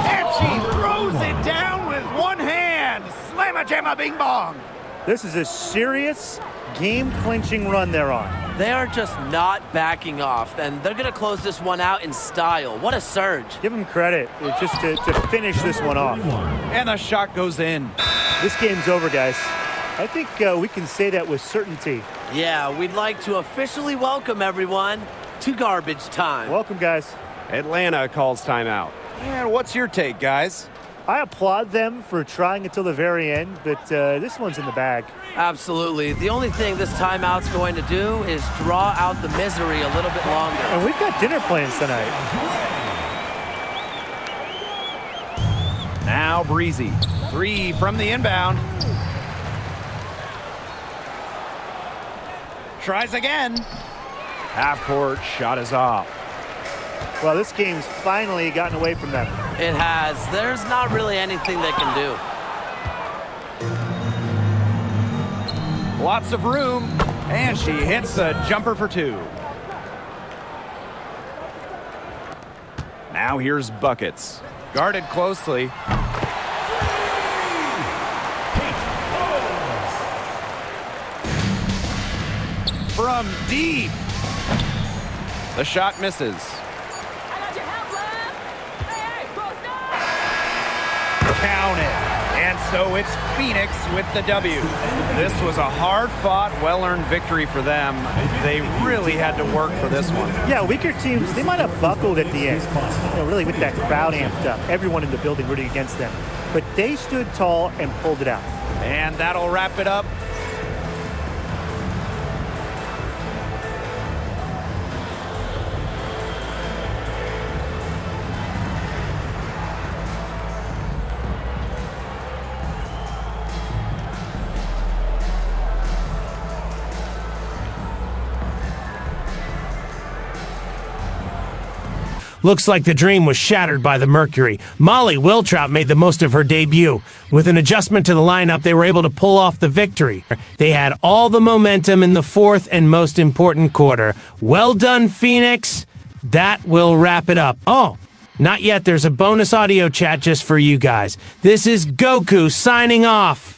Speaker 1: And she throws it down with one hand. Slamma-jamma bing bong.
Speaker 3: This is a serious game-clinching run they're on.
Speaker 5: They are just not backing off, and they're going to close this one out in style. What a surge.
Speaker 3: Give them credit just to finish this one off.
Speaker 1: And the shot goes in.
Speaker 3: This game's over, guys. I think we can say that with certainty.
Speaker 5: Yeah, we'd like to officially welcome everyone to garbage time.
Speaker 3: Welcome, guys.
Speaker 2: Atlanta calls timeout.
Speaker 1: And what's your take, guys?
Speaker 3: I applaud them for trying until the very end, but this one's in the bag.
Speaker 5: Absolutely. The only thing this timeout's going to do is draw out the misery a little bit longer.
Speaker 3: And we've got dinner plans tonight.
Speaker 1: Now Breezy. 3 from the inbound. Tries again. Half-court shot is off.
Speaker 3: Well, this game's finally gotten away from them.
Speaker 5: It has. There's not really anything they can do.
Speaker 1: Lots of room, and she hits a jumper for 2. Now here's buckets. Guarded closely. From deep. The shot misses. Count it. And so it's Phoenix with the W. This was a hard-fought, well-earned victory for them. They really had to work for this one.
Speaker 3: Yeah, weaker teams, they might have buckled at the end. Really with that crowd amped up. Everyone in the building rooting against them. But they stood tall and pulled it out.
Speaker 1: And that'll wrap it up.
Speaker 12: Looks like the dream was shattered by the Mercury. Molly Wiltrout made the most of her debut. With an adjustment to the lineup, they were able to pull off the victory. They had all the momentum in the fourth and most important quarter. Well done, Phoenix. That will wrap it up. Oh, not yet. There's a bonus audio chat just for you guys. This is Goku signing off.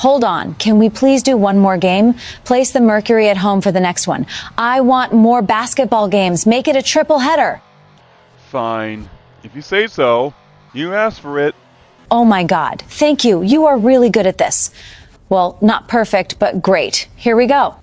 Speaker 13: hold on. Can we please do one more game? Place the Mercury at home for the next one. I want more basketball games. Make it a triple header.
Speaker 6: Fine. If you say so. You asked for it.
Speaker 13: Oh my God. Thank you. You are really good at this. Well, not perfect, but great. Here we go.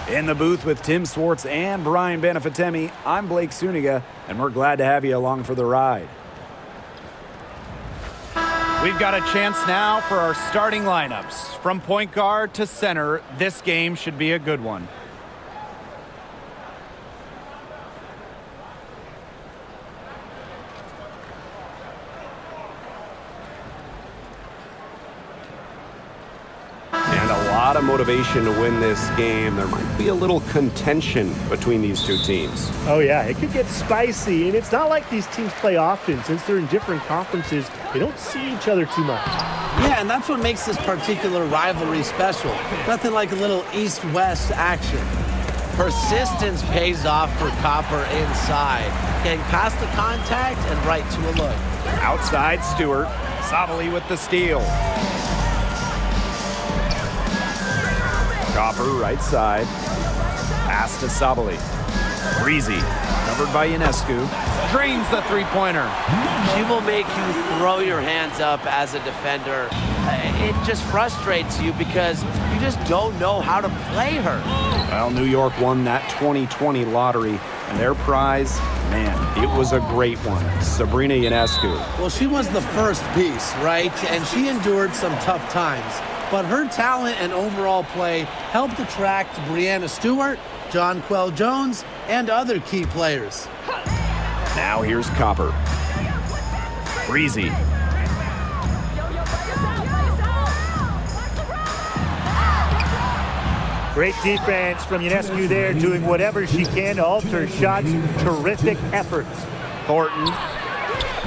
Speaker 2: In the booth with Tim Swartz and Brian Benefatemi, I'm Blake Suniga, and we're glad to have you along for the ride.
Speaker 1: We've got a chance now for our starting lineups. From point guard to center, this game should be a good one.
Speaker 2: A lot of motivation to win this game. There might be a little contention between these two teams.
Speaker 3: Oh yeah, it could get spicy, and it's not like these teams play often. Since they're in different conferences, they don't see each other too much.
Speaker 4: Yeah, and that's what makes this particular rivalry special. Nothing like a little east-west action.
Speaker 5: Persistence pays off for Copper inside. Getting past the contact and right to a look.
Speaker 1: Outside Stewart. Sabali with the steal.
Speaker 2: Copper right side. Pass to Sabali.
Speaker 1: Breezy. Covered by Ionescu. Drains the three-pointer.
Speaker 5: She will make you throw your hands up as a defender. It just frustrates you because you just don't know how to play her.
Speaker 2: Well, New York won that 2020 lottery, and their prize, man, it was a great one. Sabrina Ionescu.
Speaker 4: Well, she was the first piece, right? And she endured some tough times. But her talent and overall play helped attract Breanna Stewart, Jonquel Jones, and other key players.
Speaker 2: Now here's Copper.
Speaker 1: Breezy.
Speaker 3: Great defense from Ionescu there, doing whatever she can to alter shots. Terrific efforts.
Speaker 1: Thornton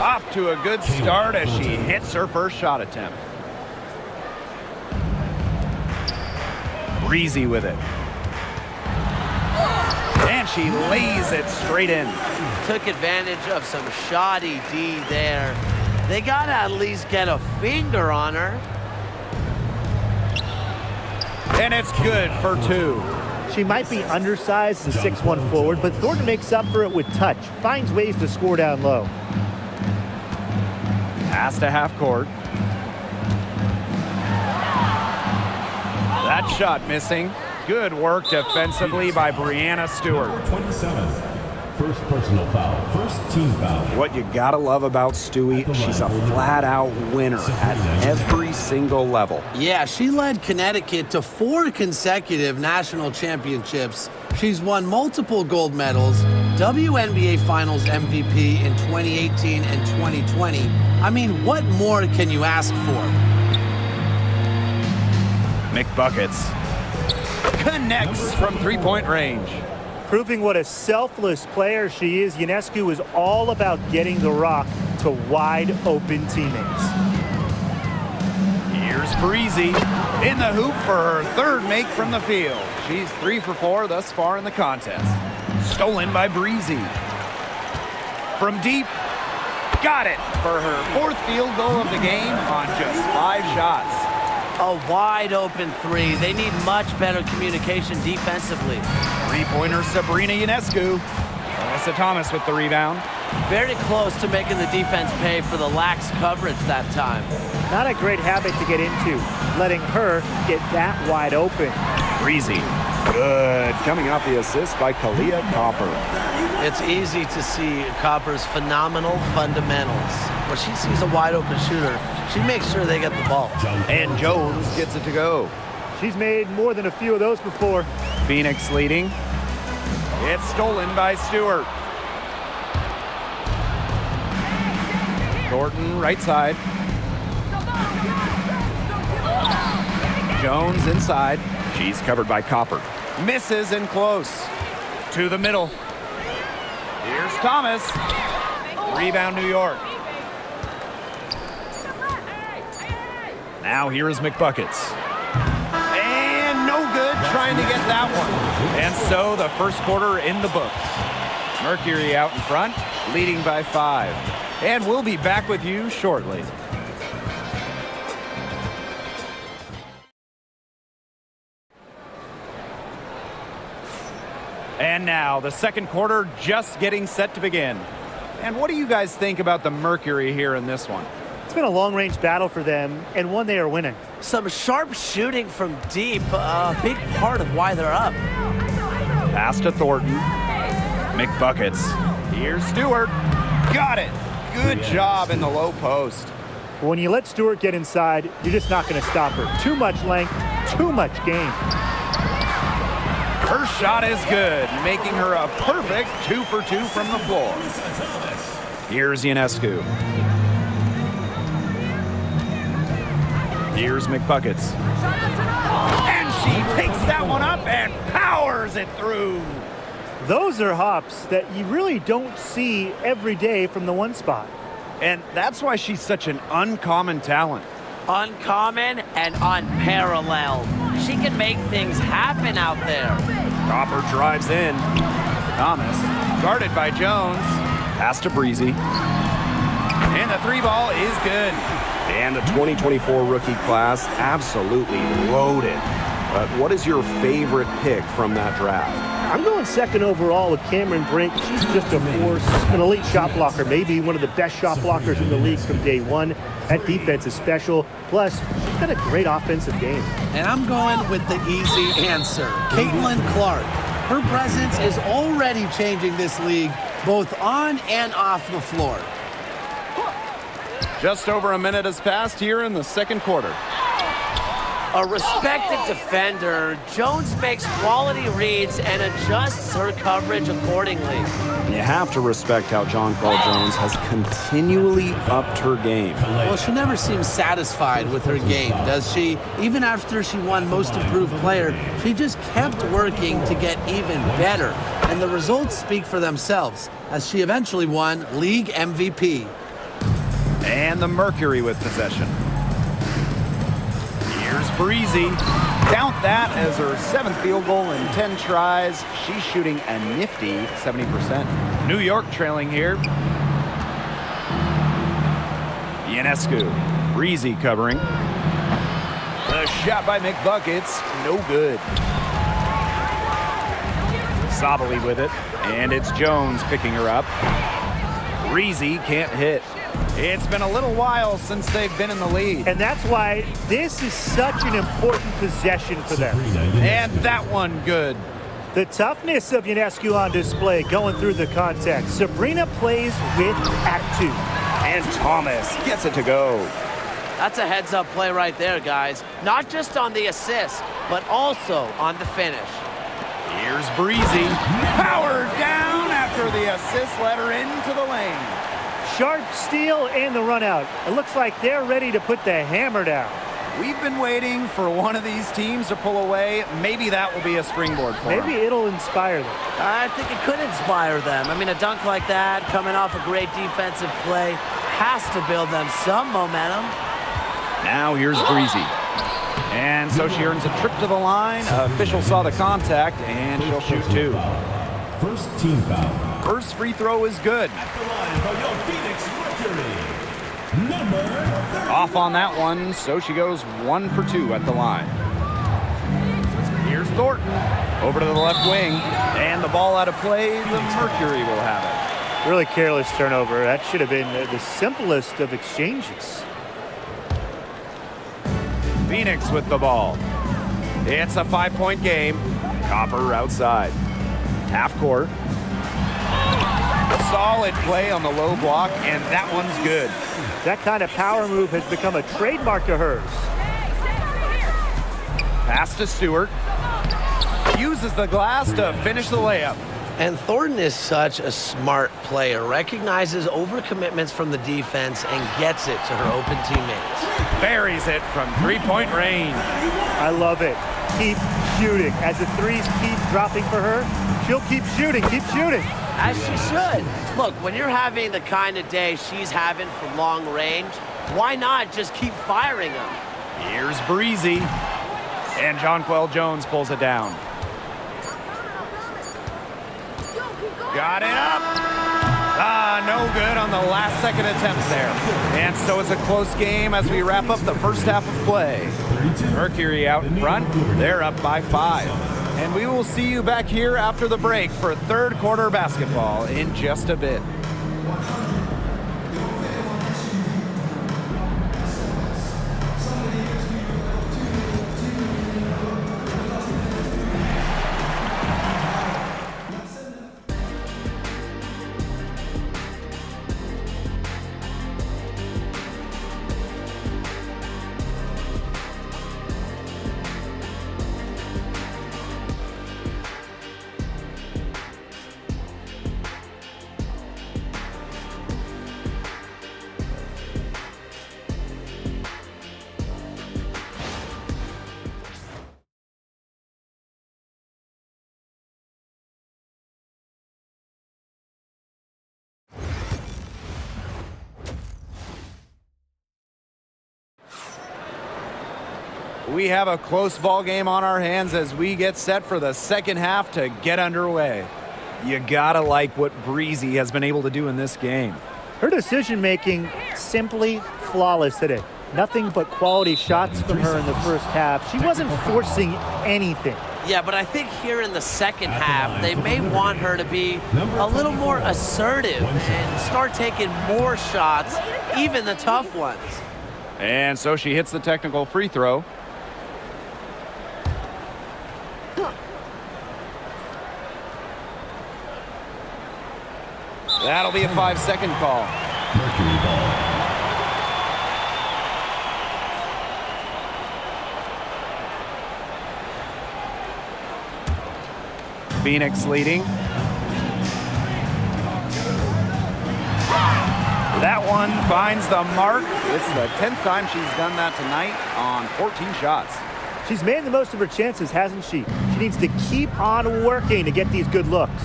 Speaker 1: off to a good start as she hits her first shot attempt. Breezy with it. And she lays it straight in.
Speaker 5: Took advantage of some shoddy D there. They got to at least get a finger on her.
Speaker 1: And it's good for two.
Speaker 3: She might be undersized as a 6'1" forward, but Thornton makes up for it with touch. Finds ways to score down low.
Speaker 1: Pass to half court. That shot missing. Good work defensively by Breanna Stewart.
Speaker 7: 27. First personal foul. First team foul.
Speaker 2: What you gotta love about Stewie, she's a flat-out winner at every single level.
Speaker 4: Yeah, she led Connecticut to 4 consecutive national championships. She's won multiple gold medals, WNBA Finals MVP in 2018 and 2020. I mean, what more can you ask for?
Speaker 1: McBuckets connects from three-point range.
Speaker 3: Proving what a selfless player she is, Ionescu is all about getting the rock to wide-open teammates.
Speaker 1: Here's Breezy in the hoop for her third make from the field. She's 3 for 4 thus far in the contest. Stolen by Breezy. From deep, got it for her 4th field goal of the game on just 5 shots.
Speaker 5: A wide open 3. They need much better communication defensively.
Speaker 1: Three-pointer Sabrina Ionescu. Melissa Thomas with the rebound.
Speaker 5: Very close to making the defense pay for the lax coverage that time.
Speaker 3: Not a great habit to get into, letting her get that wide open.
Speaker 1: Breezy.
Speaker 2: Good. Coming off the assist by Kalia Copper.
Speaker 5: It's easy to see Copper's phenomenal fundamentals. When she sees a wide open shooter, she makes sure they get the ball.
Speaker 1: And Jones gets it to go.
Speaker 3: She's made more than a few of those before.
Speaker 1: Phoenix leading. It's stolen by Stewart. Thornton right side. Jones inside. She's covered by Copper. Misses in close. To the middle. Here's Thomas. Rebound New York. Now here is McBuckets. And no good trying to get that one. And so the first quarter in the books. Mercury out in front, leading by 5. And we'll be back with you shortly. And now the second quarter just getting set to begin. And what do you guys think about the Mercury here in this one?
Speaker 3: It's been a long-range battle for them, and one they are winning.
Speaker 5: Some sharp shooting from deep, a big part of why they're up.
Speaker 1: Pass to Thornton. McBuckets. Here's Stewart. Got it. Good job in the low post.
Speaker 3: When you let Stewart get inside, you're just not going to stop her. Too much length, too much game.
Speaker 1: Her shot is good, making her a perfect 2 for 2 from the floor. Here's Ionescu. Here's McBuckets. And she takes that one up and powers it through.
Speaker 3: Those are hops that you really don't see every day from the one spot.
Speaker 1: And that's why she's such an uncommon talent.
Speaker 5: Uncommon and unparalleled. She can make things happen out there.
Speaker 1: Copper drives in. Thomas, guarded by Jones. Pass to Breezy. And the 3 ball is good.
Speaker 2: And the 2024 rookie class absolutely loaded. But what is your favorite pick from that draft?
Speaker 3: I'm going second overall with Cameron Brink. She's just a force, an elite shot blocker, maybe one of the best shot blockers in the league from day one. That defense is special. Plus, she's got a great offensive game.
Speaker 4: And I'm going with the easy answer, Caitlin Clark. Her presence is already changing this league, both on and off the floor.
Speaker 1: Just over a minute has passed here in the second quarter.
Speaker 5: A respected defender, Jones makes quality reads and adjusts her coverage accordingly.
Speaker 2: You have to respect how Jonquel Jones has continually upped her game.
Speaker 4: Well, she never seems satisfied with her game, does she? Even after she won Most Improved Player, she just kept working to get even better. And the results speak for themselves, as she eventually won League MVP.
Speaker 1: And the Mercury with possession. Here's Breezy. Count that as her 7th field goal in 10 tries. She's shooting a nifty 70%. New York trailing here. Ionescu. Breezy covering. The shot by McBuckets. No good. Sabali with it. And it's Jones picking her up. Breezy can't hit. It's been a little while since they've been in the lead.
Speaker 3: And that's why this is such an important possession for them.
Speaker 1: And that one good.
Speaker 3: The toughness of Ionescu on display going through the contact. Sabrina plays with attitude.
Speaker 1: And Thomas gets it to go.
Speaker 5: That's a heads-up play right there, guys. Not just on the assist, but also on the finish.
Speaker 1: Here's Breezy. Powered down after the assist led her into the lane.
Speaker 3: Sharp steal and the run out. It looks like they're ready to put the hammer down.
Speaker 1: We've been waiting for one of these teams to pull away. Maybe that will be a springboard for them.
Speaker 3: Maybe it'll inspire them.
Speaker 5: I think it could inspire them. I mean, a dunk like that, coming off a great defensive play, has to build them some momentum.
Speaker 1: Now here's Breezy. And so she earns a trip to the line. Official saw the contact, and she'll shoot 2.
Speaker 7: First team foul.
Speaker 1: First free throw is good.
Speaker 7: At the line for your Phoenix Mercury, number 30.
Speaker 1: Off on that one, so she goes 1 for 2 at the line. Here's Thornton over to the left wing, and the ball out of play. The Mercury will have it.
Speaker 3: Really careless turnover. That should have been the simplest of exchanges.
Speaker 1: Phoenix with the ball. It's a 5-point game. Copper outside. Half court. Solid play on the low block, and that one's good.
Speaker 3: That kind of power move has become a trademark of hers.
Speaker 1: Pass to Stewart. Uses the glass to finish the layup.
Speaker 5: And Thornton is such a smart player, recognizes overcommitments from the defense and gets it to her open teammates.
Speaker 1: Buries it from three-point range.
Speaker 3: I love it. Keep shooting. As the threes keep dropping for her, she'll keep shooting,
Speaker 5: As she should. Look, when you're having the kind of day she's having from long range, why not just keep firing them?
Speaker 1: Here's Breezy. And Jonquel Jones pulls it down. Got it up. No good on the last second attempt there. And so it's a close game as we wrap up the first half of play. Mercury out in front. They're up by 5. And we will see you back here after the break for third quarter basketball in just a bit. We have a close ball game on our hands as we get set for the second half to get underway. You gotta like what Breezy has been able to do in this game.
Speaker 3: Her decision-making simply flawless today. Nothing but quality shots from her in the first half. She wasn't forcing anything.
Speaker 5: Yeah, but I think here in the second half, they may want her to be a little more assertive and start taking more shots, even the tough ones.
Speaker 1: And so she hits the technical free throw. That'll be a 5-second call.
Speaker 7: Mercury ball.
Speaker 1: Phoenix leading. That one finds the mark. It's the 10th time she's done that tonight on 14 shots.
Speaker 3: She's made the most of her chances, hasn't she? She needs to keep on working to get these good looks.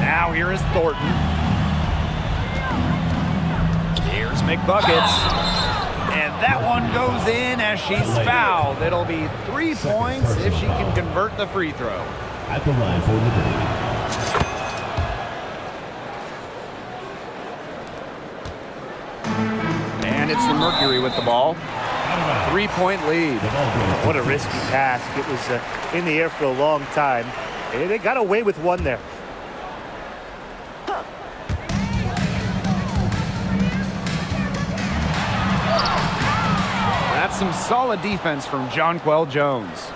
Speaker 1: Now here is Thornton. Here's McBuckets. And that one goes in as she's fouled. It'll be 3 points if she can convert the free throw.
Speaker 7: At the line for Liberty.
Speaker 1: And it's the Mercury with the ball. 3-point lead.
Speaker 3: What a risky task. It was in the air for a long time. They got away with one there.
Speaker 1: That's some solid defense from Jonquel Jones.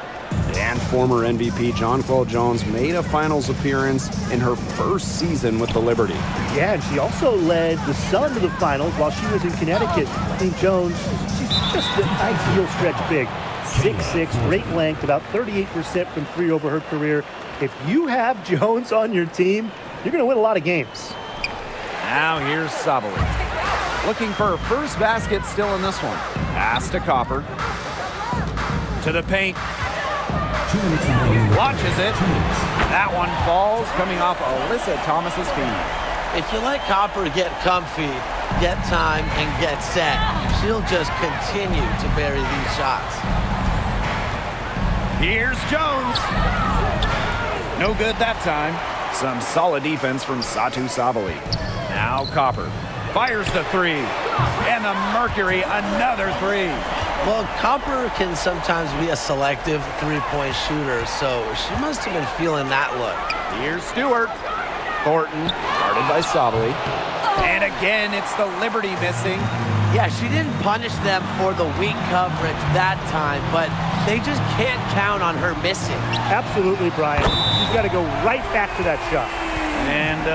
Speaker 2: And former MVP Jonquel Jones made a finals appearance in her first season with the Liberty.
Speaker 3: Yeah, and she also led the Sun to the finals while she was in Connecticut. I think Jones, she's just an ideal stretch big. 6'6", great length, about 38% from three over her career. If you have Jones on your team, you're going to win a lot of games.
Speaker 1: Now here's Sabali. Looking for her first basket still in this one. Pass to Copper. To the paint. Launches it. That one falls, coming off Alyssa Thomas's feet.
Speaker 5: If you let Copper get comfy, get time, and get set, she'll just continue to bury these shots.
Speaker 1: Here's Jones. No good that time. Some solid defense from Satu Sabali. Now Copper fires the three. And the Mercury, another three.
Speaker 5: Well, Copper can sometimes be a selective three-point shooter, so she must have been feeling that look.
Speaker 1: Here's Stewart. Thornton, guarded by Sabali. And again, it's the Liberty missing.
Speaker 5: Yeah, she didn't punish them for the weak coverage that time, but they just can't count on her missing.
Speaker 3: Absolutely, Brian. She's got to go right back to that shot.
Speaker 1: And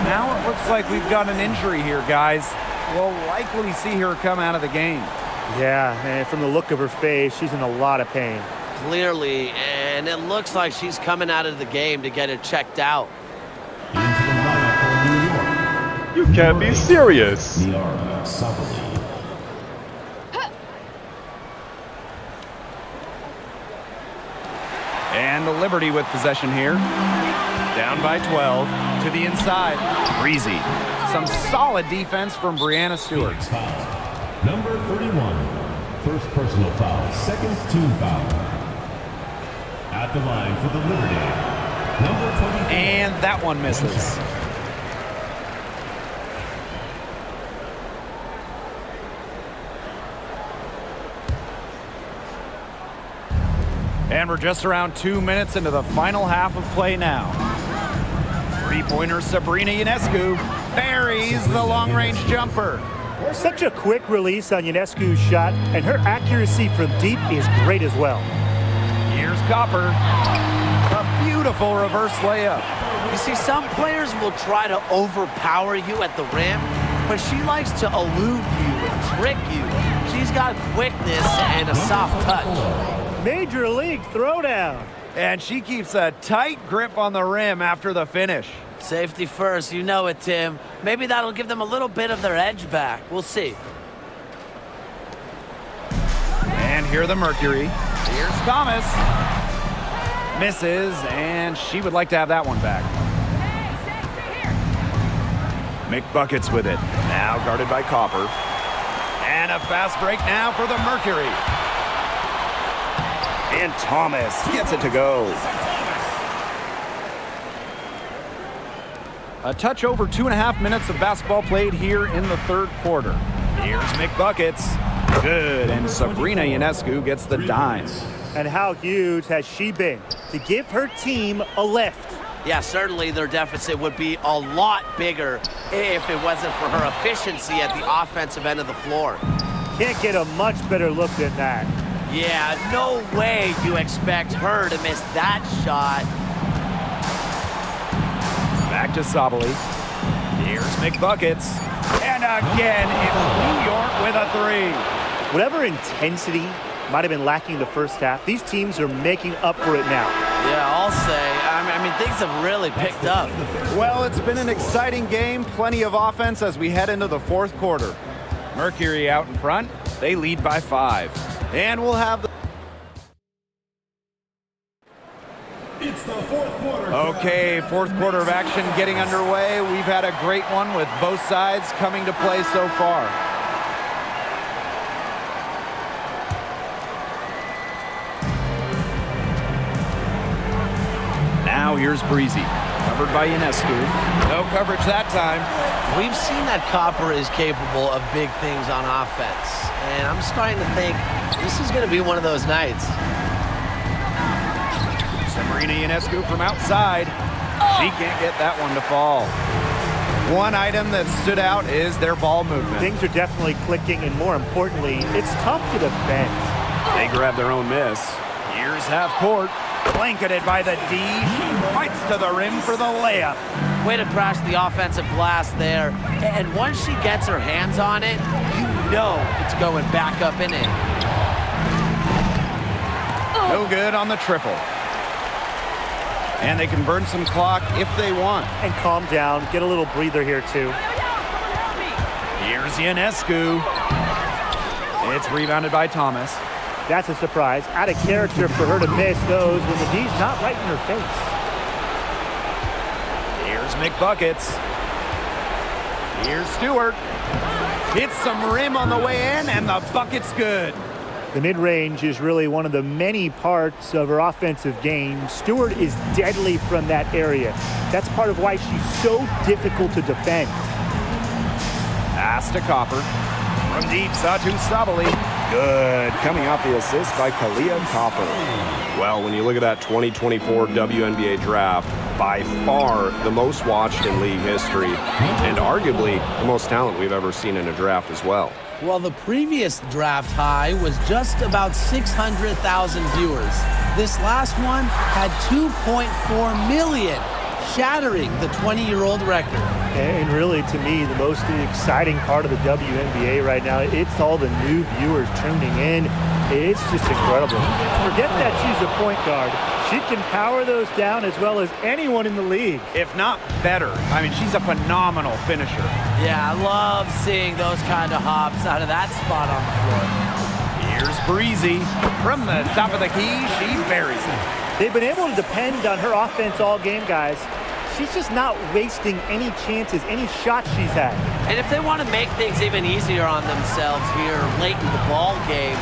Speaker 1: now it looks like we've got an injury here, guys. We'll likely see her come out of the game.
Speaker 3: Yeah, and from the look of her face, she's in a lot of pain.
Speaker 5: clearly, and it looks like she's coming out of the game to get it checked out.
Speaker 6: You can't be serious.
Speaker 1: And the Liberty with possession here. Down by 12 to the inside. Breezy. Some solid defense from Brianna Stewart.
Speaker 7: Number 31. First personal foul. Second team foul. At the line for the Liberty. Number 24.
Speaker 1: And that one misses. And we're just around 2 minutes into the final half of play now. Three-pointer Sabrina Ionescu buries the long-range jumper.
Speaker 3: Such a quick release on Ionescu's shot, and her accuracy from deep is great as well.
Speaker 1: Here's Copper. A beautiful reverse layup.
Speaker 5: You see, some players will try to overpower you at the rim, but she likes to elude you and trick you. She's got quickness and a soft touch.
Speaker 3: Major league throwdown.
Speaker 1: And she keeps a tight grip on the rim after the finish.
Speaker 5: Safety first, you know it, Tim. Maybe that'll give them a little bit of their edge back. We'll see.
Speaker 1: And here the Mercury. Here's Thomas. Misses, and she would like to have that one back. McBuckets with it. Now guarded by Copper. And a fast break now for the Mercury. And Thomas gets it to go. A touch over 2.5 minutes of basketball played here in the third quarter. Here's McBuckets. Good, and Sabrina Ionescu gets the dime.
Speaker 3: And how huge has she been to give her team a lift?
Speaker 5: Yeah, certainly their deficit would be a lot bigger if it wasn't for her efficiency at the offensive end of the floor.
Speaker 3: Can't get a much better look than that.
Speaker 5: Yeah, no way you expect her to miss that shot.
Speaker 1: Back to Sabali. Here's McBuckets. And again, it's New York with a three.
Speaker 3: Whatever intensity might have been lacking the first half, these teams are making up for it now.
Speaker 5: Yeah, I'll say. I mean, things have really picked up.
Speaker 1: Well, it's been an exciting game. Plenty of offense as we head into the fourth quarter. Mercury out in front. They lead by 5. And we'll have the...
Speaker 7: It's the fourth quarter.
Speaker 1: Okay, fourth quarter of action getting underway. We've had a great one with both sides coming to play so far. Now here's Breezy, covered by Ionescu. No coverage that time.
Speaker 5: We've seen that Copper is capable of big things on offense, and I'm starting to think this is going to be one of those nights.
Speaker 1: Sabrina Ionescu from outside. She can't get that one to fall. One item that stood out is their ball movement.
Speaker 3: Things are definitely clicking, and more importantly, it's tough to defend.
Speaker 2: They grab their own miss.
Speaker 1: Here's half court. Blanketed by the D. She fights to the rim for the layup.
Speaker 5: Way to crash the offensive glass there. And once she gets her hands on it, you know it's going back up and in.
Speaker 1: No good on the triple. And they can burn some clock if they want.
Speaker 3: And calm down. Get a little breather here, too.
Speaker 1: Here's Ionescu. It's rebounded by Thomas.
Speaker 3: That's a surprise. Out of character for her to miss those when the D's not right in her face.
Speaker 1: Here's McBuckets. Here's Stewart. Hits some rim on the way in, and the bucket's good.
Speaker 3: The mid-range is really one of the many parts of her offensive game. Stewart is deadly from that area. That's part of why she's so difficult to defend.
Speaker 1: Pass to Copper. From deep, Satu Sabali. Good. Coming off the assist by Kalia Copper.
Speaker 2: Well, when you look at that 2024 WNBA draft, by far the most watched in league history, and arguably the most talent we've ever seen in a draft as well.
Speaker 4: Well, the previous draft high was just about 600,000 viewers. This last one had 2.4 million, shattering the 20-year-old record.
Speaker 3: And really, to me, the most exciting part of the WNBA right now, it's all the new viewers tuning in. It's just incredible. Forget that she's a point guard. She can power those down as well as anyone in the league.
Speaker 1: If not better. I mean, she's a phenomenal finisher.
Speaker 5: Yeah, I love seeing those kind of hops out of that spot on the floor.
Speaker 1: Here's Breezy. From the top of the key, she buries it.
Speaker 3: They've been able to depend on her offense all game, guys. She's just not wasting any chances, any shots she's had.
Speaker 5: And if they want to make things even easier on themselves here late in the ball game,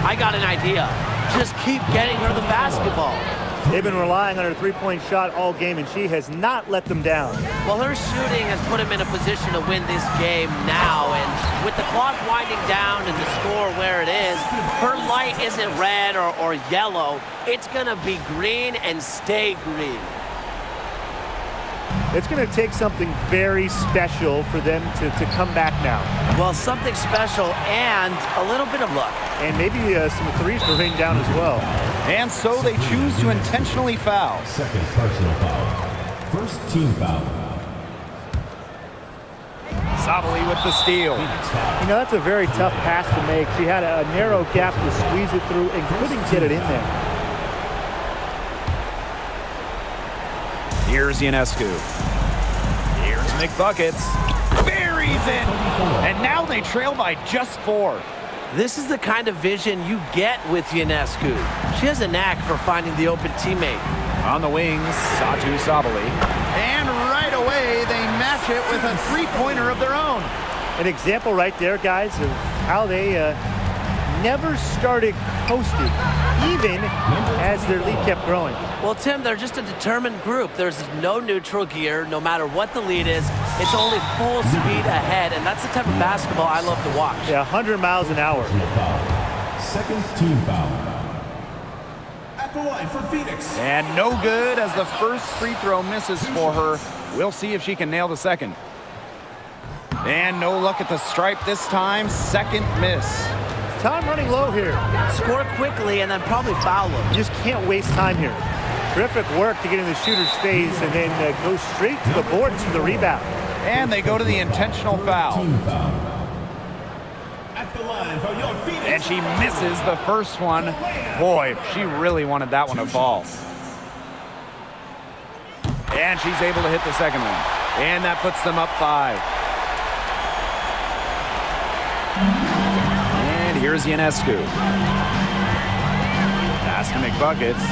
Speaker 5: I got an idea. Just keep getting her the basketball.
Speaker 3: They've been relying on her three-point shot all game, and she has not let them down.
Speaker 5: Well, her shooting has put them in a position to win this game now, and with the clock winding down and the score where it is, her light isn't red or yellow. It's going to be green and stay green.
Speaker 3: It's going to take something very special for them to come back now.
Speaker 5: Well, something special and a little bit of luck.
Speaker 3: And maybe some threes to rain down as well.
Speaker 1: And so they choose to intentionally foul.
Speaker 7: Second personal foul. First team foul.
Speaker 1: Sabali with the steal.
Speaker 3: You know, that's a very tough pass to make. She had a narrow gap to squeeze it through and couldn't get it in there.
Speaker 1: Here's Ionescu. Here's McBuckets. Buries it. And now they trail by just 4.
Speaker 5: This is the kind of vision you get with Ionescu. She has a knack for finding the open teammate.
Speaker 1: On the wings, Satu Sabali. And right away, they match it with a three-pointer of their own.
Speaker 3: An example right there, guys, of how they never started coasting, even as their lead kept growing.
Speaker 5: Well, Tim, they're just a determined group. There's no neutral gear, no matter what the lead is. It's only full speed ahead, and that's the type of basketball I love to watch.
Speaker 3: Yeah, 100 miles an hour.
Speaker 7: Second team foul. At the line for Phoenix.
Speaker 1: And no good as the first free throw misses for her. We'll see if she can nail the second. And no luck at the stripe this time. Second miss.
Speaker 3: Time running low here.
Speaker 5: Score quickly and then probably foul them.
Speaker 3: You just can't waste time here. Terrific work to get in the shooter's face and then go straight to the boards for the rebound.
Speaker 1: And they go to the intentional foul.
Speaker 7: At the line for your Phoenix.
Speaker 1: And she misses the first one. Boy, she really wanted that one to fall. And she's able to hit the second one. And that puts them up 5. And here's Ionescu. Pass to McBuckets.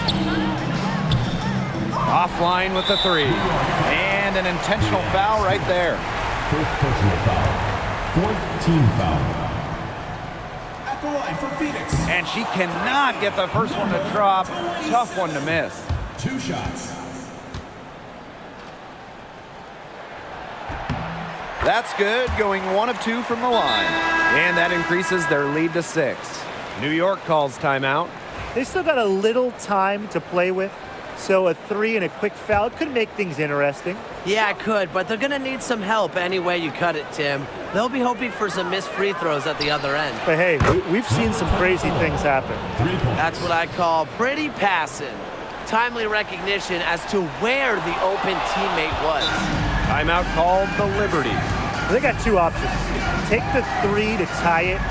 Speaker 1: Offline with the 3. And an intentional foul right there.
Speaker 7: First personal foul. Fourth team foul. At the line for Phoenix.
Speaker 1: And she cannot get the first one to drop. Tough one to miss.
Speaker 7: 2 shots.
Speaker 1: That's good, going 1 of 2 from the line. And that increases their lead to 6. New York calls timeout.
Speaker 3: They still got a little time to play with, so a 3 and a quick foul could make things interesting.
Speaker 5: Yeah, it could, but they're going to need some help any way you cut it, Tim. They'll be hoping for some missed free throws at the other end.
Speaker 3: But hey, we've seen some crazy things happen.
Speaker 5: That's what I call pretty passing. Timely recognition as to where the open teammate was.
Speaker 1: Timeout called the Liberty.
Speaker 3: They got 2 options. Take the 3 to tie it,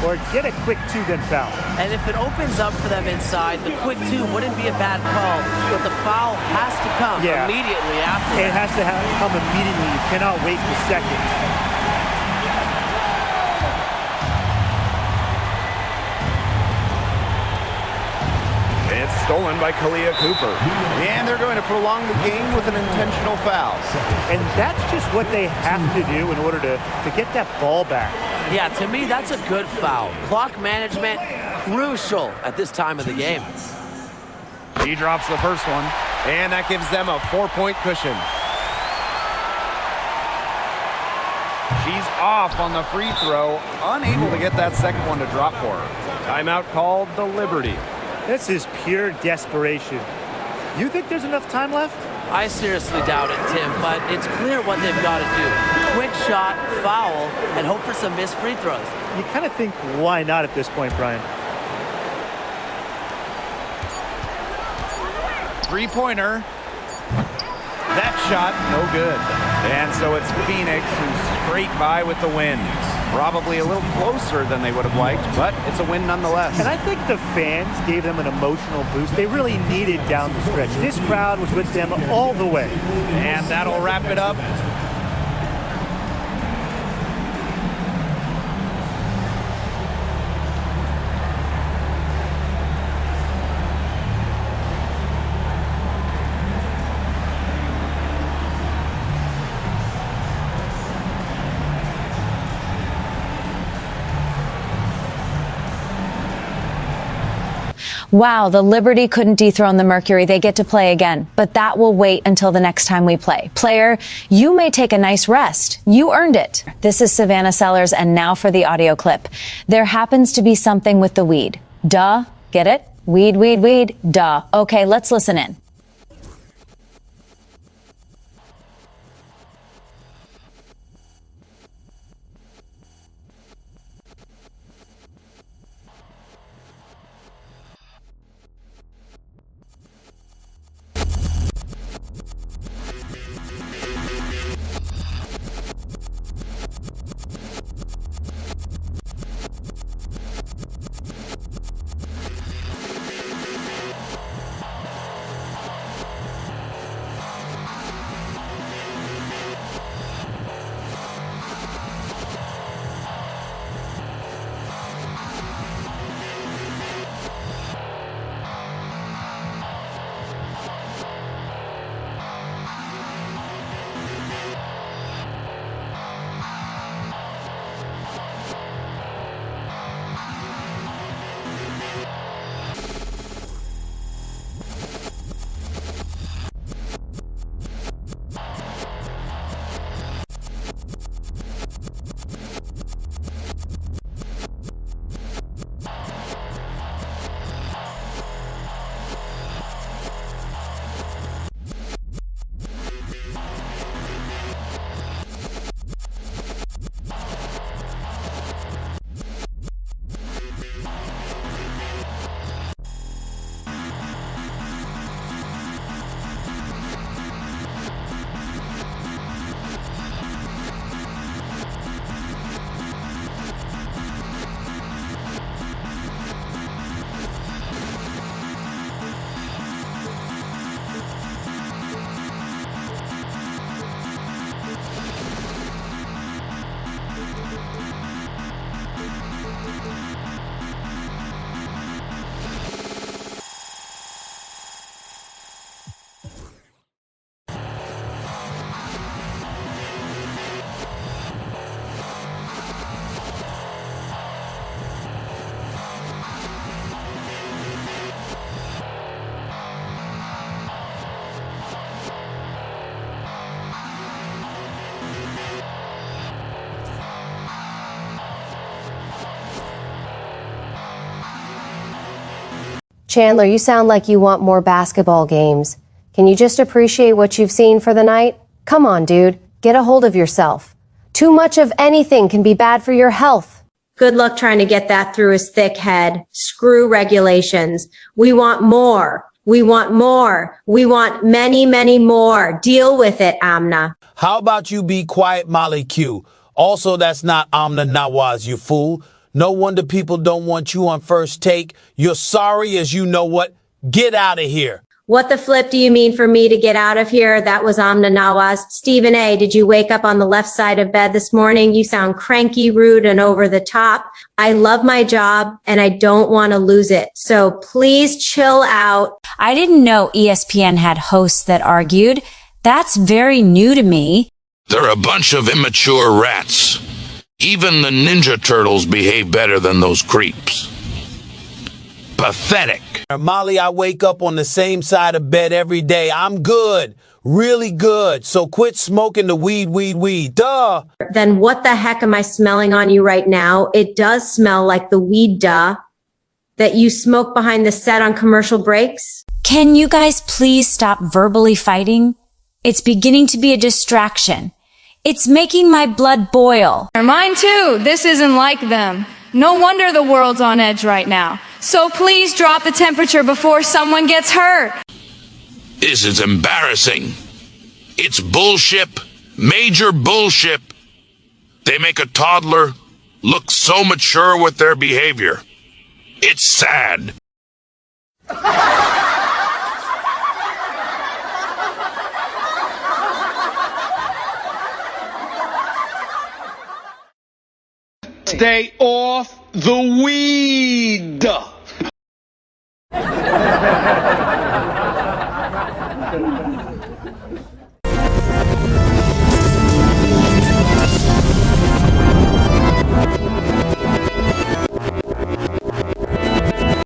Speaker 3: or get a quick 2 then foul.
Speaker 5: And if it opens up for them inside, the quick 2 wouldn't be a bad call, but the foul has to come immediately after.
Speaker 3: It has to come immediately. You cannot waste a second.
Speaker 1: It's stolen by Kalia Cooper. And they're going to prolong the game with an intentional foul.
Speaker 3: And that's just what they have to do in order to get that ball back.
Speaker 5: Yeah, to me, that's a good foul. Clock management, crucial at this time of the game.
Speaker 1: She drops the first one, and that gives them a 4-point cushion. She's off on the free throw, unable to get that second one to drop for her. Timeout called the Liberty.
Speaker 3: This is pure desperation. You think there's enough time left?
Speaker 5: I seriously doubt it, Tim, but it's clear what they've got to do. Quick shot, foul, and hope for some missed free throws.
Speaker 3: You kind of think, why not at this point, Brian?
Speaker 1: Three-pointer. That shot, no good. And so it's Phoenix who scrape by with the win. Probably a little closer than they would have liked, but it's a win nonetheless.
Speaker 3: And I think the fans gave them an emotional boost they really needed down the stretch. This crowd was with them all the way.
Speaker 1: And that'll wrap it up.
Speaker 13: Wow, the Liberty couldn't dethrone the Mercury. They get to play again, but that will wait until the next time we play. Player, you may take a nice rest. You earned it. This is Savannah Sellers, and now for the audio clip. There happens to be something with the weed. Duh. Get it? Weed, weed, weed. Duh. Okay, let's listen in.
Speaker 14: Chandler, you sound like you want more basketball games. Can you just appreciate what you've seen for the night? Come on, dude. Get a hold of yourself. Too much of anything can be bad for your health.
Speaker 15: Good luck trying to get that through his thick head. Screw regulations. We want more. We want more. We want many, many more. Deal with it, Amna.
Speaker 16: How about you be quiet, Molly Q? Also, that's not Amna Nawaz, you fool. No wonder people don't want you on First Take. You're sorry as you know what. Get out of here.
Speaker 15: What the flip do you mean for me to get out of here? That was Amna Nawaz. Stephen A., did you wake up on the left side of bed this morning? You sound cranky, rude, and over the top. I love my job, and I don't want to lose it. So please chill out.
Speaker 13: I didn't know ESPN had hosts that argued. That's very new to me.
Speaker 9: They're a bunch of immature rats. Even the Ninja Turtles behave better than those creeps. Pathetic.
Speaker 16: Molly, I wake up on the same side of bed every day. I'm good. Really good. So quit smoking the weed. Duh.
Speaker 15: Then what the heck am I smelling on you right now? It does smell like the weed, duh, that you smoke behind the set on commercial breaks.
Speaker 13: Can you guys please stop verbally fighting? It's beginning to be a distraction. It's making my blood boil.
Speaker 17: Mine too. This isn't like them. No wonder the world's on edge right now. So please drop the temperature before someone gets hurt.
Speaker 9: This is embarrassing. It's bullshit. Major bullshit. They make a toddler look so mature with their behavior. It's sad.
Speaker 18: Stay off the weed.